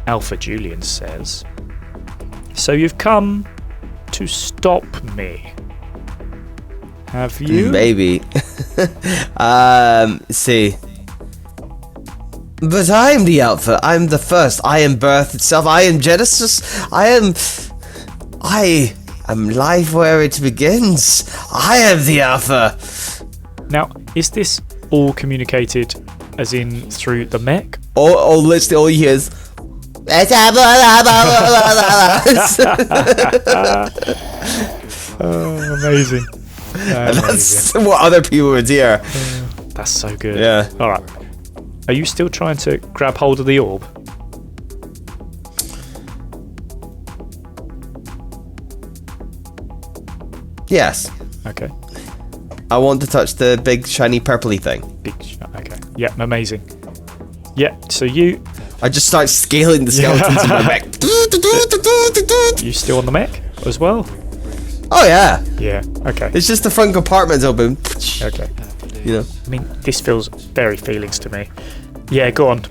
Alpha Julian says, "So you've come to stop me, have you?"
Maybe. See. But I'm the Alpha. I'm the first. I am birth itself. I am Genesis. I am life where it begins. I am the Alpha.
Now, is this all communicated as in through the mech?
Or literally all you hear is.
Oh, amazing.
That's what other people would hear.
That's so good.
Yeah.
Alright. Are you still trying to grab hold of the orb?
Yes.
Okay.
I want to touch the big shiny purpley thing.
Okay. Yeah, amazing. Yeah, so you
I just start scaling the skeletons in my mech.
still on the mech as well?
Oh yeah.
Yeah, okay.
It's just the front compartment's open.
Okay.
You know.
I mean, this feels very feelings to me. Yeah, go on.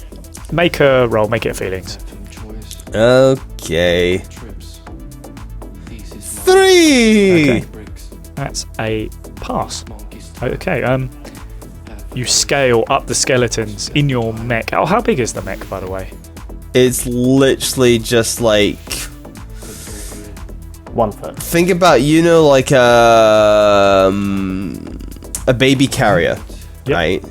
Make a roll, make it feelings.
Okay. 3.
Okay. That's a pass. Okay, you scale up the skeletons in your mech. Oh, how big is the mech, by the way?
It's literally just like
1 foot.
think about like a baby carrier,
Yep.
right?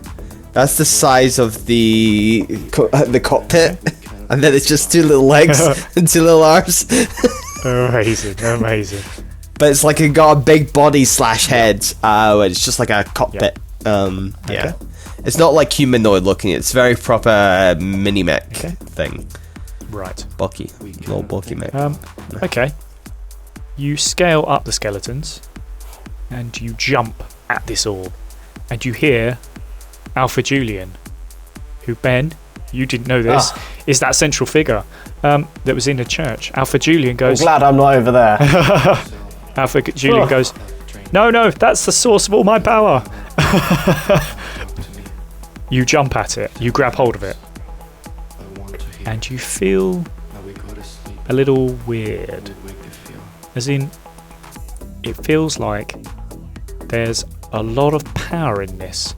That's the size of the cockpit, and then it's just 2 little legs and 2 little arms.
Amazing.
But it's like it got a big body / head. It's just like a cockpit. Yeah. It's not like humanoid looking. It's very proper mini mech thing.
Right.
Bulky. Little bulky mech.
Okay. You scale up the skeletons, and you jump at this orb, and you hear Alpha Julian, who, Ben, you didn't know this, is that central figure that was in the church. Alpha Julian
I'm
goes...
glad I'm not over there.
Alpha Julian goes, no, that's the source of all my power. You jump at it, you grab hold of it, and you feel a little weird. As in, it feels like there's a lot of power in this.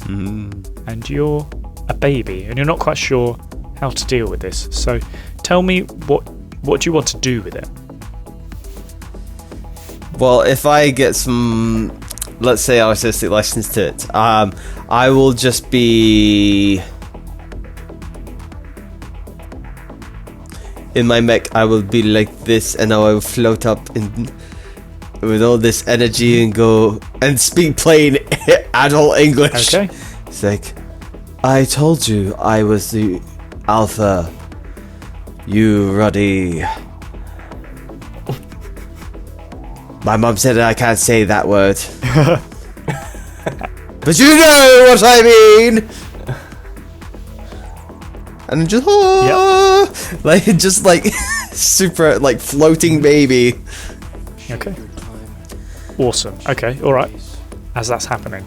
And you're a baby, and you're not quite sure how to deal with this. So tell me, what do you want to do with it?
Well, if I get some, let's say, artistic license to it, I will just be in my mech. I will be like this, and I will float up with all this energy and go and speak plain adult English.
Okay.
It's like, I told you I was the Alpha. You, Ruddy. My mum said I can't say that word. But you know what I mean! And just, like, super, like, floating baby.
Okay. Awesome. Okay, alright. As that's happening,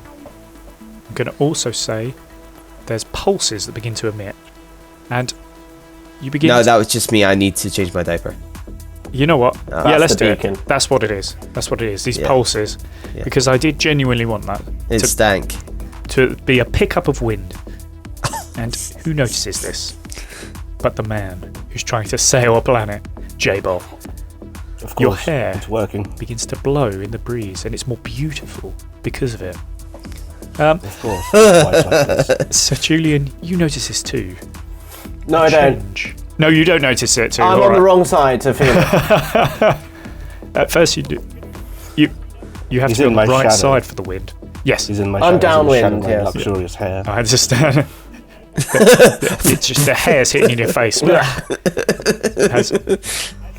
I'm going to also say there's pulses that begin to emit. And you begin.
No, that was just me. I need to change my diaper.
You know what?
Oh.
Yeah, let's do
beacon.
it. That's what it is. That's what it is. These
Yeah.
pulses.
Yeah.
Because I did genuinely want that
It stank.
to be a pickup of wind. And who notices this? But the man who's trying to sail a planet, J-Ball.
Of course,
Your hair
it's working.
begins to blow in the breeze, and it's more beautiful because of it.
Of course. White chocolates.
So Julian, you notice this too.
No, I don't.
Change. No, you don't notice it too.
I'm
all
on the
right.
wrong side to feel it.
At first you do. You have
He's
to be
in
on the
my
right
shadow.
side for the wind. Yes,
He's in my
I'm
shadow, he's in
downwind,
my
yes.
luxurious hair.
I understand. It's just the hair's hitting in your face.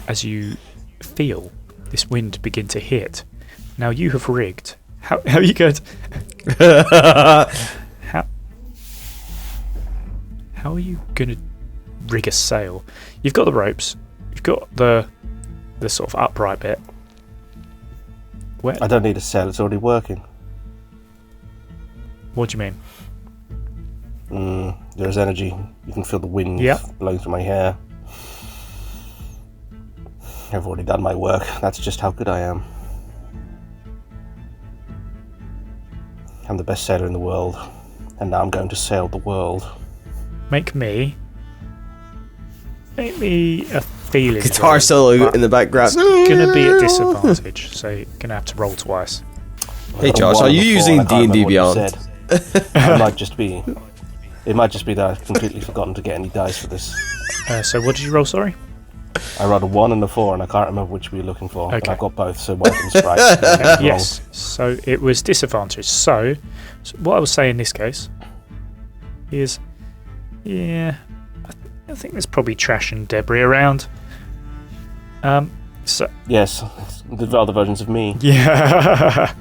As you feel this wind begin to hit, now you have rigged. How are you going to? How are you going to rig a sail? You've got the ropes. You've got the sort of upright bit. Where?
I don't need a sail, it's already working.
What do you mean?
There's energy. You can feel the wind
Yep.
blowing through my hair. I've already done my work. That's just how good I am. I'm the best sailor in the world, and now I'm going to sail the world.
Make me a feeling.
Guitar
roll,
solo
but
in the background.
It's gonna be at disadvantage, so you're gonna have to roll twice.
Hey Josh,
One
are you
before,
using
I can't
D&D
remember what you
Beyond?
said. It might just be. It might just be that I've completely forgotten to get any dice for this.
So what did you roll? Sorry.
I rolled a 1 and a 4, and I can't remember which we were looking for. But
Okay.
I've got both, so one of them's right.
Yes. So it was disadvantage. So what I will say in this case is, yeah, I think there's probably trash and debris around. So
Yes, it's the other versions of me.
yeah.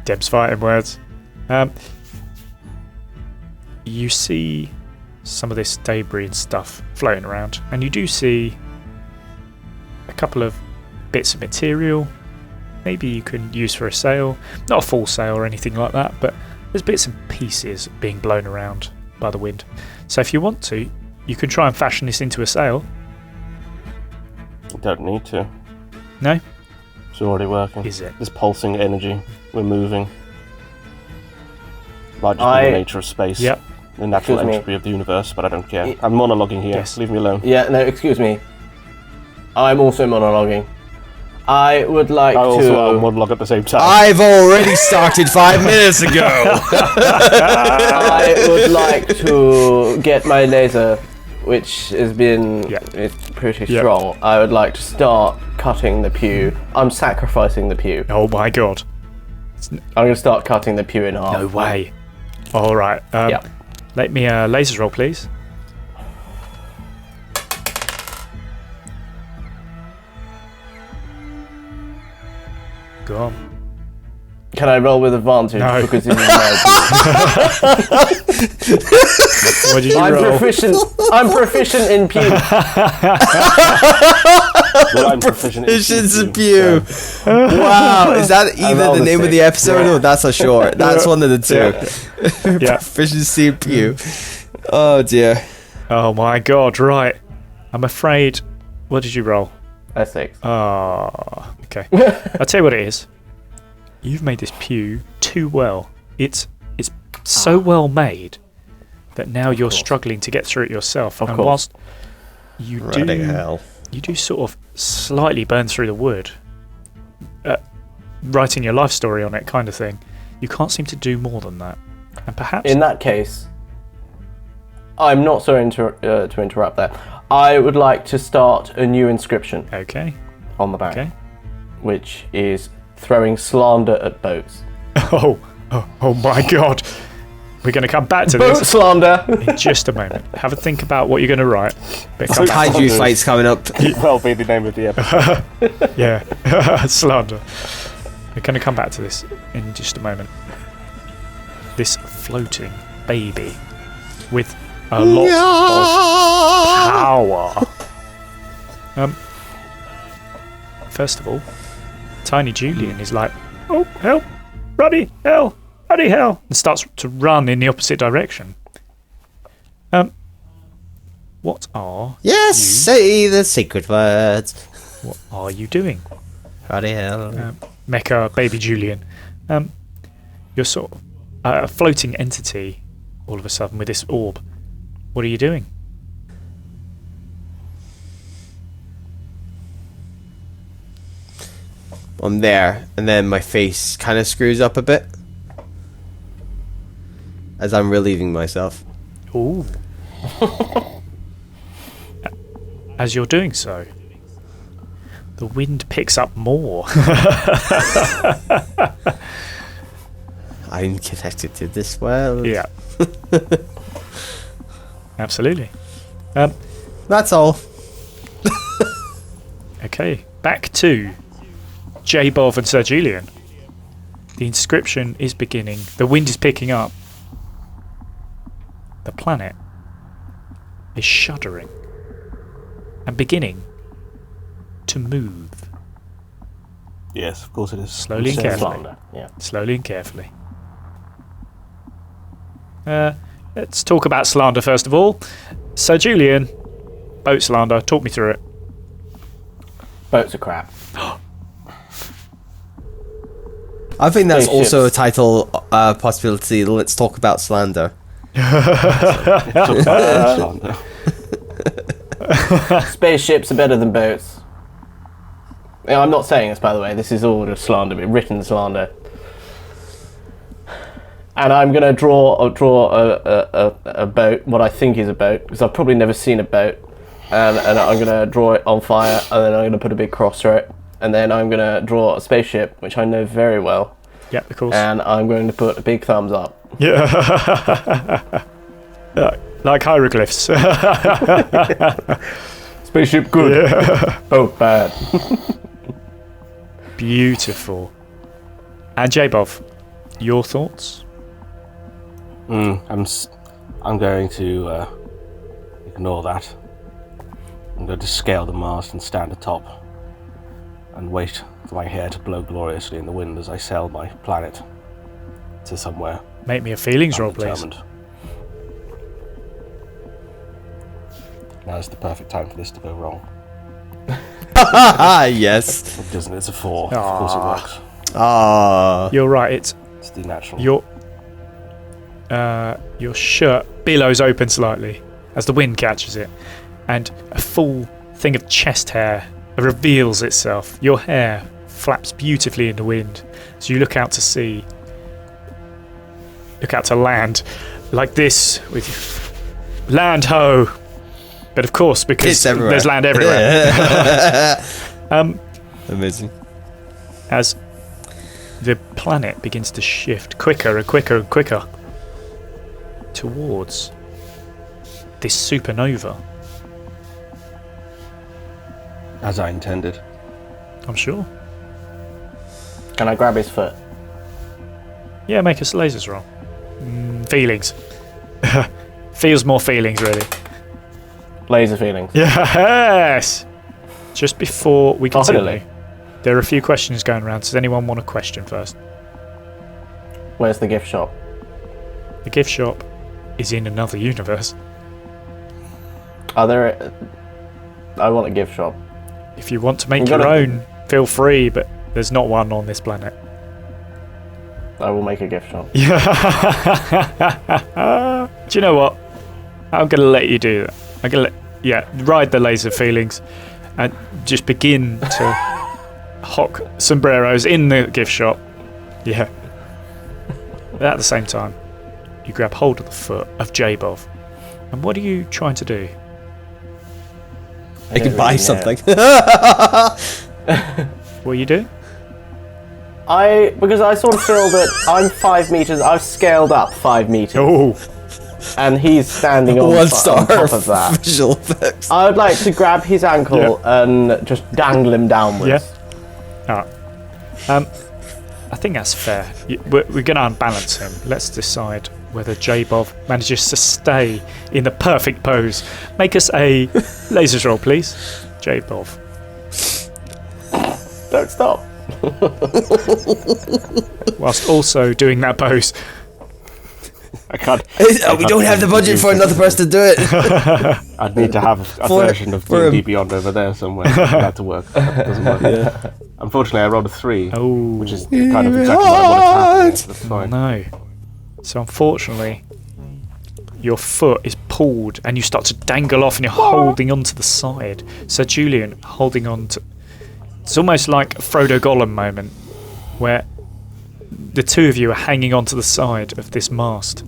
Deb's fighting words. You see some of this debris and stuff floating around, and you do see a couple of bits of material maybe you can use for a sail. Not a full sail or anything like that, but there's bits and pieces being blown around by the wind. So if you want to, you can try and fashion this into a sail.
You don't need to.
No?
It's already working.
Is it?
There's pulsing energy. We're moving. Might just be the nature of space.
Yep.
The natural
Excuse me.
entropy of the universe, but I don't care. I'm monologuing here.
Yes.
Leave me alone.
Yeah, no, excuse me. I'm also monologuing. I would like
I also
to.
monologue at the same time.
I've already started 5 minutes ago.
I would like to get my laser, which has been it's pretty
Yeah.
strong. I would like to start cutting the pew. I'm sacrificing the pew.
Oh my god.
I'm going to start cutting the pew in half.
No way. Alright.
Yeah.
Let me lasers roll, please. Go on.
Can I roll with advantage?
No.
Because this is my
What did you
I'm
roll?
proficient. I'm proficient in pew.
Well, I'm proficient in
Visions of
pew,
Pew. Wow, is that either
rolled
the
a
name of the
6.
episode or that's a short? That's one of the two.
Yeah.
Proficiency in Pew. Oh dear.
Oh my god, right. I'm afraid. What did you roll?
A 6.
Oh, okay. I'll tell you what it is. You've made this pew too well. It's so well made that now you're struggling to get through it yourself. And
course.
whilst you
Bloody
do,
hell.
you do sort of slightly burn through the wood, writing your life story on it, kind of thing. You can't seem to do more than that. And perhaps
In that case, I'm not sorry to interrupt that. I would like to start a new inscription
okay.
on the back,
Okay.
which is throwing slander at boats.
Oh my god. We're going to come back to
Boat
this
slander.
in just a moment. Have a think about what you're going to write. But come back.
Kaiju fights coming up.
Well, be the name of the episode.
Yeah, slander. We're going to come back to this in just a moment. This floating baby with a lot of power. First of all, Tiny Julian is like, "Oh, help! Ruddy, hell! Ruddy, hell!" and starts to run in the opposite direction. What are
Yes,
you?
say the secret words.
What are you doing,
Bloody hell.
Mecha Baby Julian? You're sort of a floating entity all of a sudden with this orb. What are you doing?
I'm there, and then my face kind of screws up a bit as I'm relieving myself.
Ooh. As you're doing so, the wind picks up more.
I'm connected to this world.
Yeah. Absolutely.
That's all.
Okay, back to J-Bov and Sir Julian. The inscription is beginning. The wind is picking up. The planet is shuddering and beginning to move.
Yes, of course it is.
Slowly and
Boat
carefully.
slander. Yeah.
Slowly and carefully. Let's talk about slander first of all. Sir Julian, boat slander, talk me through it.
Boats are crap.
I think that's
Spaceships.
also a title possibility. Let's talk about slander.
Slander.
Spaceships are better than boats. Yeah, I'm not saying this, by the way. This is all just slander, written slander. And I'm gonna draw a boat, what I think is a boat, because I've probably never seen a boat. And I'm gonna draw it on fire, and then I'm gonna put a big cross through it, and then I'm gonna draw a spaceship, which I know very well,
Yeah, of course.
and I'm going to put a big thumbs up.
Yeah. Like hieroglyphs.
Spaceship good.
Yeah.
Oh, bad.
Beautiful. And J-Bov, your thoughts?
I'm going to ignore that. I'm going to scale the mast and stand atop and wait for my hair to blow gloriously in the wind as I sail my planet to somewhere
Make me a feelings roll, please.
undetermined. Now is the perfect time for this to go wrong.
Yes.
It doesn't. It's a 4. Of course it works.
Ah.
You're right, it's
It's the natural.
your shirt billows open slightly as the wind catches it, and a full thing of chest hair reveals itself. Your hair flaps beautifully in the wind as you look out to sea, look out to land, like this with land ho. But of course, because
It's everywhere.
there's land everywhere.
Amazing.
As the planet begins to shift quicker and quicker and quicker towards this supernova.
As I intended.
I'm sure.
Can I grab his foot?
Yeah, make us lasers roll. Feelings. Feels more feelings, really.
Laser feelings.
Yes! Just before we continue,
Finally.
there are a few questions going around. Does anyone want a question first?
Where's the gift shop?
The gift shop is in another universe.
Are there... I want a gift shop.
If you want to make
I'm
your
gonna-
own, feel free, but there's not one on this planet.
I will make a gift shop.
Do you know what? I'm going to let you do that. I'm going to ride the laser feelings and just begin to hock sombreros in the gift shop. Yeah. But at the same time, you grab hold of the foot of J-Bov. And what are you trying to do?
I can
don't
buy
really know.
something.
What are you doing?
Because I sort of feel that I'm 5 meters. I've scaled up 5 meters,
Oh,
and he's standing on,
One
on
star
top of that.
visual effects.
I would like to grab his ankle and just dangle him downwards.
yeah. Alright. I think that's fair. We're going to unbalance him. Let's decide whether J-Bob manages to stay in the perfect pose. Make us a lasers roll, please. J-Bob.
Don't stop.
Whilst also doing that pose.
I can't.
We don't have the budget for another person to do it.
I'd need to have a version of
for
D&D Beyond over there somewhere for that to work. It doesn't work.
Yeah.
Unfortunately, I rolled a 3,
Oh,
which is kind of exactly what I wanted to happen. That's fine.
no. So unfortunately, your foot is pulled and you start to dangle off and you're holding onto the side. So Julian holding on to... It's almost like a Frodo Gollum moment where the two of you are hanging onto the side of this mast.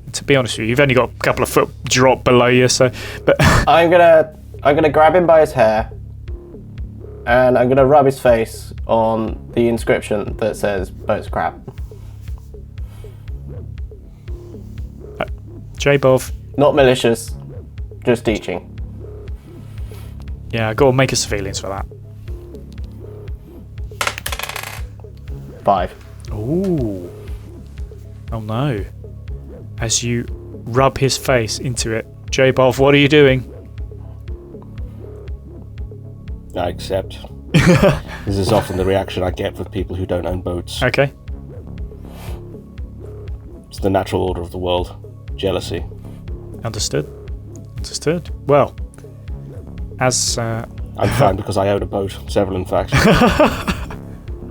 And to be honest with you, you've only got a couple of foot drop below you, so... But
I'm gonna grab him by his hair, and I'm gonna rub his face on the inscription that says "boat's crap."
J-Bob,
Not malicious, just teaching.
yeah, go on, make us feelings for that.
5.
Ooh. Oh no. As you rub his face into it, J-Bob, what are you doing?
I accept. This is often the reaction I get with people who don't own boats.
Okay.
It's the natural order of the world. Jealousy.
Understood. Understood. Well, as
I'm fine because I own a boat. Several, in fact.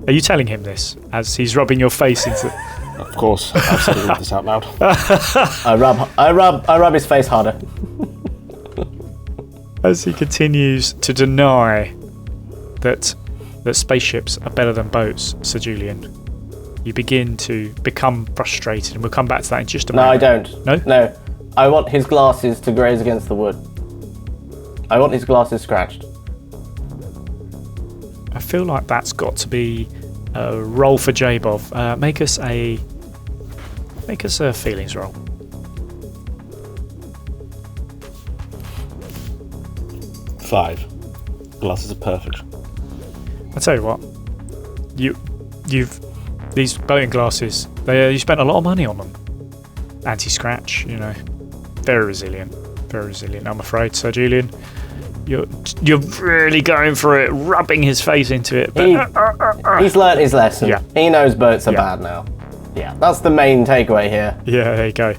are you telling him this as he's rubbing your face into?
Of course, I've said this out loud.
I rub his face harder.
As he continues to deny that spaceships are better than boats, Sir Julian, you begin to become frustrated, and we'll come back to that in just a
No, I
moment.
don't.
No?
No. I want his glasses to graze against the wood. I want his glasses scratched.
I feel like that's got to be a roll for J-Bob. Make us a feelings roll.
Five. Glasses are perfect.
I tell you what, you've these boating glasses. You spent a lot of money on them. Anti-scratch, you know, very resilient, very resilient. I'm afraid, Sir Julian, you're really going for it, rubbing his face into it. But
He's learnt his lesson.
Yeah.
He knows boats are
Yeah.
bad now. Yeah, that's the main takeaway here.
yeah, there you go.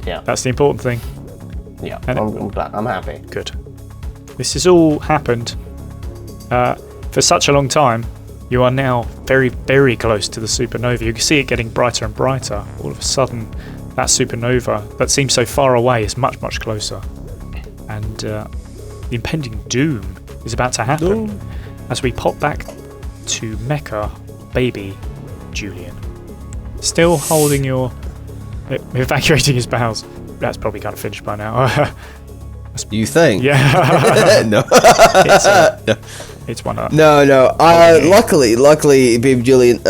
Yeah,
That's the important thing.
yeah.
And-
I'm glad. I'm happy.
Good. This has all happened for such a long time. You are now very, very close to the supernova. You can see it getting brighter and brighter. All of a sudden, that supernova that seems so far away is much, much closer. And the impending doom is about to happen as we pop back to Mecha baby Julian. Still holding your... evacuating his bowels. That's probably kind of finished by now.
You think?
Yeah.
No.
It's one up.
No. Luckily, baby Julian,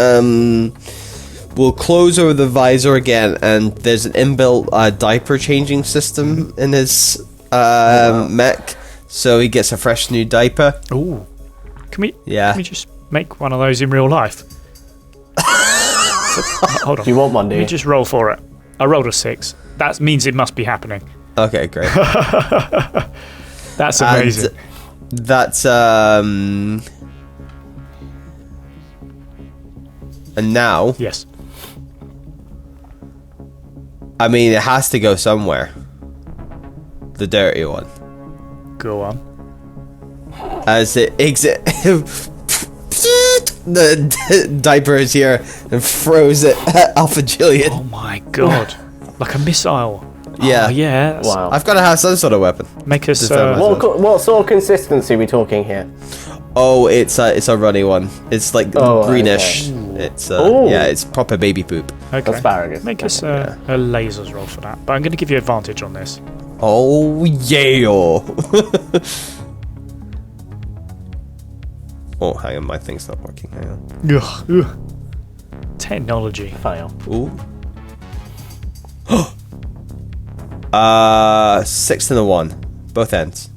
we'll close over the visor again, and there's an inbuilt diaper changing system in his mech, so he gets a fresh new diaper.
Ooh. Can we
Yeah.
just make one of those in real life? Hold on.
Do you want one, do
Let me
you?
just roll for it. I rolled a 6. That means it must be happening.
Okay, great.
That's amazing.
And that's and now,
Yes.
I mean, it has to go somewhere. The dirty one.
Go on.
As it exit, the diaper is here and throws it at Alpha Julian.
Oh my god. Like a missile.
Yeah.
Oh, yeah. That's-
Wow.
I've got to have some sort of weapon.
Make us...
Defend myself.
What sort of consistency are we talking here?
Oh, it's a runny one. It's like
Oh,
greenish.
okay.
It's
Ooh.
yeah, it's proper baby poop.
okay.
Asparagus.
Make us a lasers roll for that. But I'm going to give you advantage on this.
Oh yeah. Oh, hang on, my thing's not working. Hang on.
Ugh. Technology.
Fail.
Ooh. 6 and a 1. Both ends.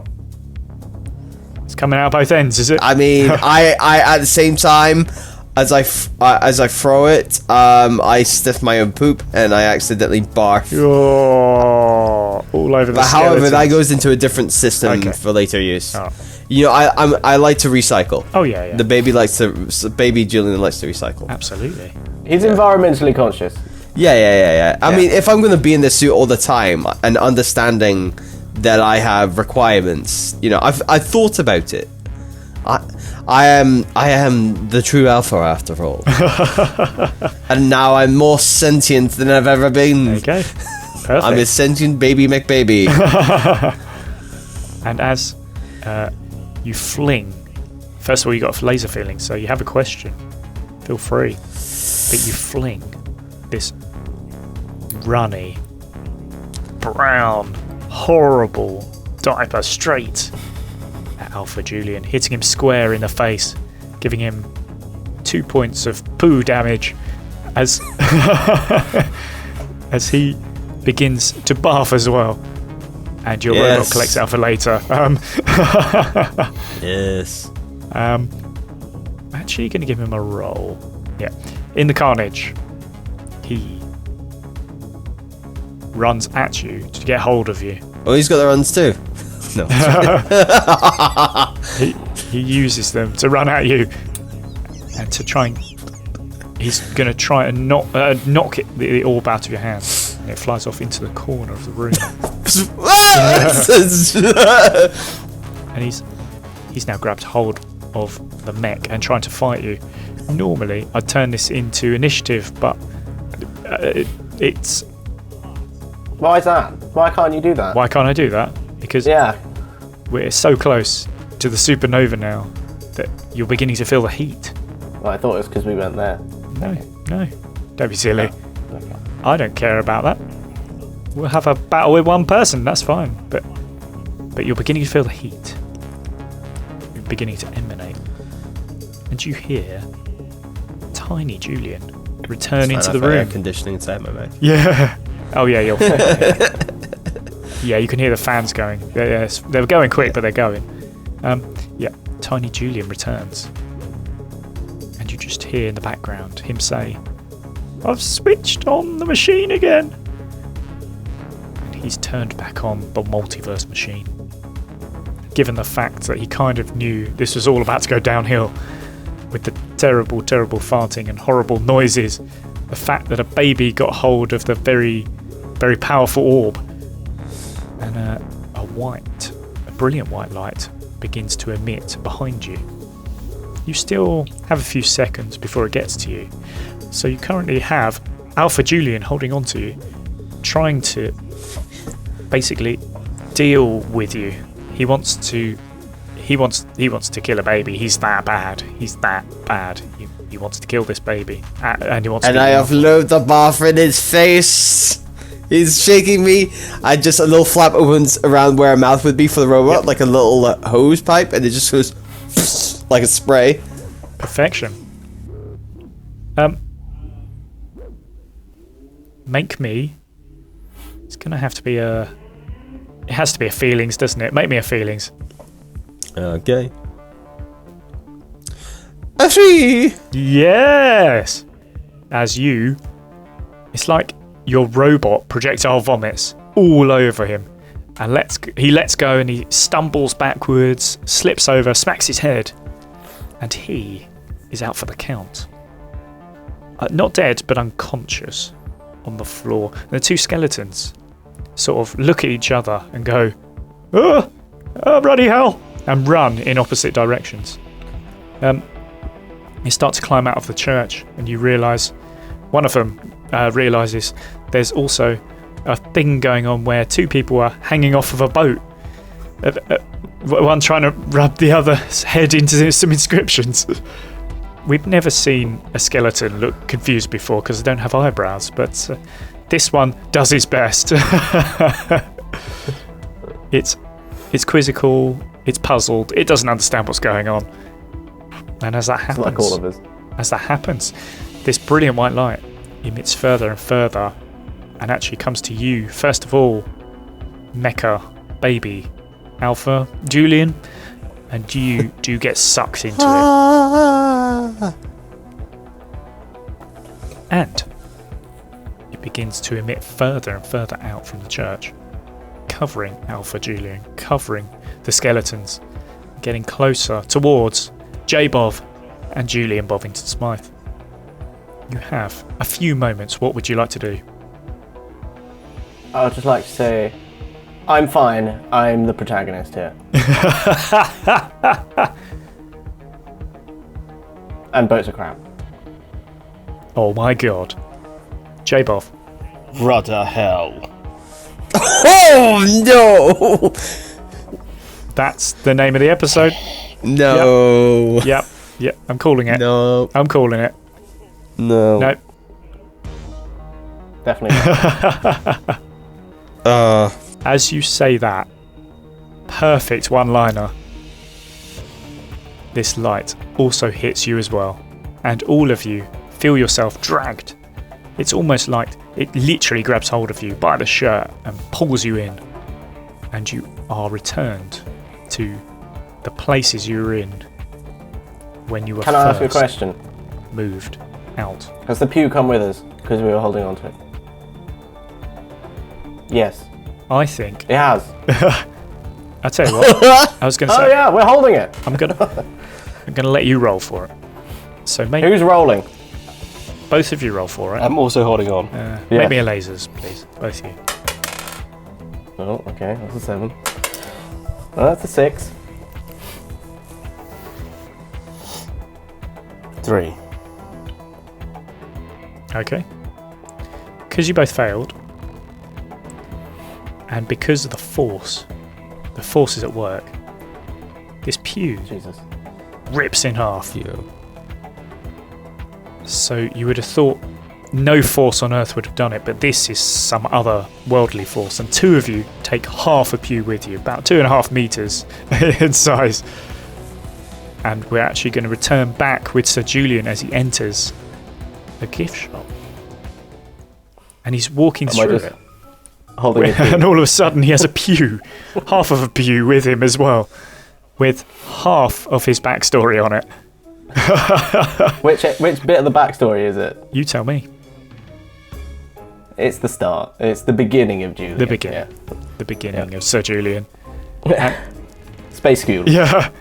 It's coming out both ends, is it?
I mean, I at the same time as I throw it, I stiff my own poop and I accidentally barf.
Oh, all over the
But however, that
skeletons.
goes into a different system
Okay.
for later use.
Oh.
You know, I like to recycle.
Oh, yeah.
The baby Julian likes to recycle.
Absolutely.
He's environmentally conscious.
Yeah. I mean, if I'm going to be in this suit all the time and understanding that I have requirements, you know, I've thought about it. I am the true alpha after all. And now I'm more sentient than I've ever been.
Okay. Perfect.
I'm a sentient baby McBaby.
And as you fling, first of all, you got laser feeling, so you have a question. Feel free. But you fling this runny, brown, horrible diaper straight at Alpha Julian, hitting him square in the face, giving him 2 points of poo damage as as he begins to barf as well. And your robot collects Alpha later.
Yes.
Actually going to give him a roll. Yeah. In the carnage, he runs at you to get hold of you.
Oh, he's got the runs too. No.
He uses them to run at you and to try and... He's going to try and knock the orb out of your hand. And it flies off into the corner of the room. And he's now grabbed hold of the mech and trying to fight you. Normally, I'd turn this into initiative, but it's...
Why is that? Why can't you do that?
Why can't I do that? Because we're so close to the supernova now that you're beginning to feel the heat.
Well, I thought it was because we went there.
No, don't be silly.
Okay.
I don't care about that. We'll have a battle with one person, that's fine. But you're beginning to feel the heat. You're beginning to emanate. And you hear tiny Julian return into the room.
Air conditioning inside my mouth.
Yeah. Oh yeah, you're yeah, you can hear the fans going. They're going quick, but they're going. Yeah, tiny Julian returns. And you just hear in the background him say, "I've switched on the machine again." And he's turned back on the multiverse machine. Given the fact that he kind of knew this was all about to go downhill with the terrible, terrible farting and horrible noises, the fact that a baby got hold of the very, very powerful orb, and a brilliant white light begins to emit behind you. You still have a few seconds before it gets to you. So you currently have Alpha Julian holding on to you, trying to basically deal with you. He wants to kill a baby. He's that bad. He wants to kill this baby, and he wants.
And
to
I have loaded the barf in his face. He's shaking me. I just a little flap opens around where a mouth would be for the robot, like a little hose pipe, and it just goes like a spray.
Perfection. Make me. It's gonna have to be a. It has to be a feelings, doesn't it? Make me a feelings.
Okay. A 3.
Yes. As you, it's like your robot projectile vomits all over him, and he lets go and he stumbles backwards, slips over, smacks his head, and he is out for the count. Not dead, but unconscious on the floor. And the two skeletons sort of look at each other and go, "Oh, bloody hell!" and run in opposite directions. You start to climb out of the church, and you realise one of them realises there's also a thing going on where two people are hanging off of a boat. One trying to rub the other's head into some inscriptions. We've never seen a skeleton look confused before because they don't have eyebrows, but this one does his best. It's quizzical, it's puzzled, it doesn't understand what's going on. And as that happens,
Like all of us.
as that happens, This brilliant white light emits further and further and actually comes to you. First of all, Mecha Baby Alpha Julian, and you do get sucked into it. And it begins to emit further and further out from the church, covering Alpha Julian, covering the skeletons, getting closer towards J-Bov and Julian Bovington Smythe. You have a few moments. What would you like to do?
I would just like to say, I'm fine. I'm the protagonist here. And boats are crap.
Oh my god. J-Bov.
Rudder hell.
Oh no!
That's the name of the episode.
No.
Yep. I'm calling it.
No.
I'm calling it.
No.
Nope.
Definitely not.
As you say that, perfect one-liner, this light also hits you as well, and all of you feel yourself dragged. It's almost like it literally grabs hold of you by the shirt and pulls you in, and you are returned to the places you were in when you were
Can I ask you a question?
moved out.
Has the pew come with us? Because we were holding on to it. Yes,
I think.
it has.
I'll tell you what. I was going to say.
Oh yeah, we're holding it.
I'm gonna let you roll for it. So maybe
Who's rolling?
both of you roll for it.
I'm also holding on.
Make me a lasers, please, both of you.
Oh, okay, that's a 7. Oh, that's a 6.
3.
Okay. Because you both failed, and because of the force is at work, this pew
Jesus.
rips in half. So you would have thought no force on Earth would have done it, but this is some other worldly force, and two of you take half a pew with you, about 2.5 meters in size. And we're actually going to return back with Sir Julian as he enters a gift shop. And he's walking through it.
Holding it.
And all of a sudden he has a pew, half of a pew with him as well, with half of his backstory on it.
Which bit of the backstory is it?
You tell me.
It's the start. It's the beginning of Julian.
The beginning.
Yeah.
The beginning of Sir Julian.
Space School.
Yeah.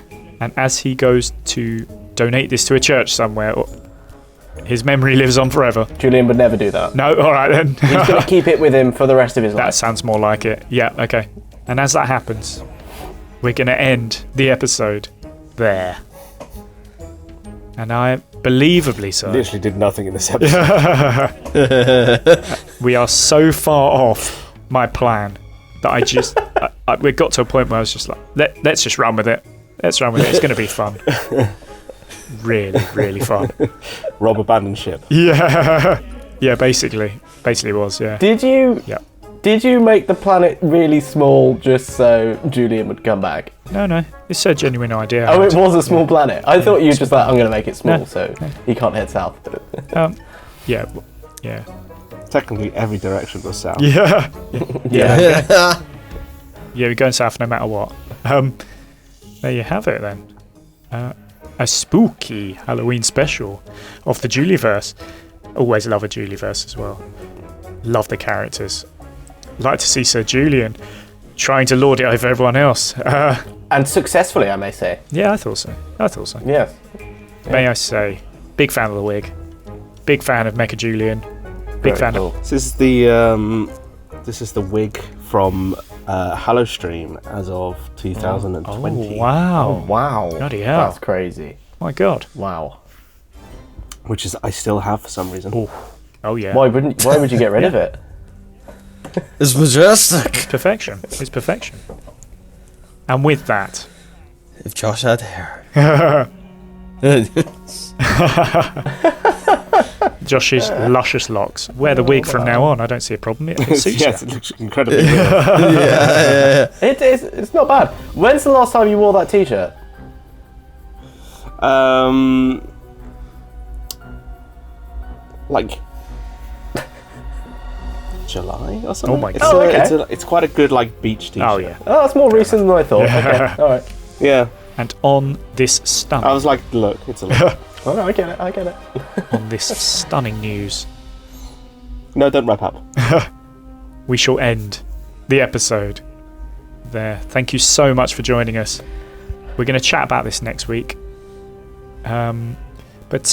And as he goes to donate this to a church somewhere, his memory lives on forever.
Julian would never do that.
No, all right then.
He's going to keep it with him for the rest of his
That
life.
sounds more like it. Yeah, okay. And as that happens, we're going to end the episode there. And I, believably so,
Literally did nothing in this episode.
we are so far off my plan that I just, we got to a point where I was just like, let's just run with it. Let's run with it. It's going to be fun. Really, really fun.
Rob abandoned ship.
Yeah. Yeah, basically it was, yeah.
Did you?
Yeah.
Did you make the planet really small just so Julian would come back?
No. It's a genuine idea.
Oh, it was a small planet. I thought you were just like, I'm going to make it small
No.
so he can't head south.
Yeah.
Technically, every direction goes south.
Yeah.
Yeah.
Yeah, we're going south no matter what. There you have it then. A spooky Halloween special of the Julieverse. Always love a Julieverse as well. Love the characters. Like to see Sir Julian trying to lord it over everyone else.
And successfully, I may say.
Yeah, I thought so.
Yes.
May I say, big fan of the wig. Big fan of Mecha Julian. Big fan of...
This is the wig from Hallowstream as of 2020.
Oh, wow.
Wow.
Bloody hell.
That's crazy.
My God.
Wow.
Which is I still have for some reason.
Oh, yeah.
Why would you get rid of it?
It's majestic.
It's perfection. It's perfection. And with that...
If Josh had hair.
Josh's luscious locks. Wear the wig from now on. I don't see a problem. It suits
Yes,
you.
it looks incredibly good.
Yeah.
It's not bad. When's the last time you wore that t-shirt?
like July or something.
Oh my
It's
God.
Oh, okay.
it's quite a good like beach t-shirt.
Oh yeah.
Oh, that's more recent than I thought.
Yeah.
Okay, all right.
Yeah.
And on this
I
stunning,
was like, look, it's a look.
Oh, no, I get it. I get it.
on this stunning news,
No, don't wrap up.
we shall end the episode there. Thank you so much for joining us. We're going to chat about this next week. But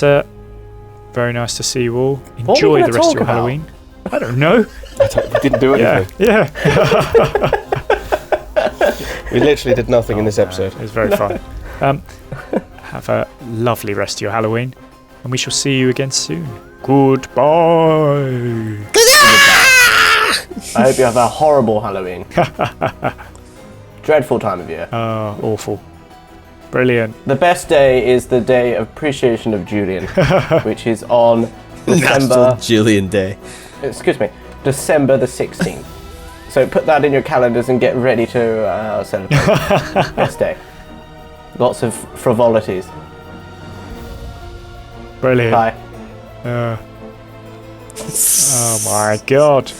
very nice to see you all.
What are we
Enjoy
gonna
the rest of
talk
your
about?
Halloween. I don't know.
We didn't do
Yeah,
anything.
yeah.
We literally did nothing in this episode.
It was very fun. Have a lovely rest of your Halloween, and we shall see you again soon. Goodbye.
I hope you have a horrible Halloween. Dreadful time of year.
Awful. Brilliant.
The best day is the day of appreciation of Julian, which is on
National
December.
Julian Day.
Excuse me, December the 16th. So put that in your calendars and get ready to celebrate. Best day. Lots of frivolities.
Brilliant.
Bye.
Oh my God.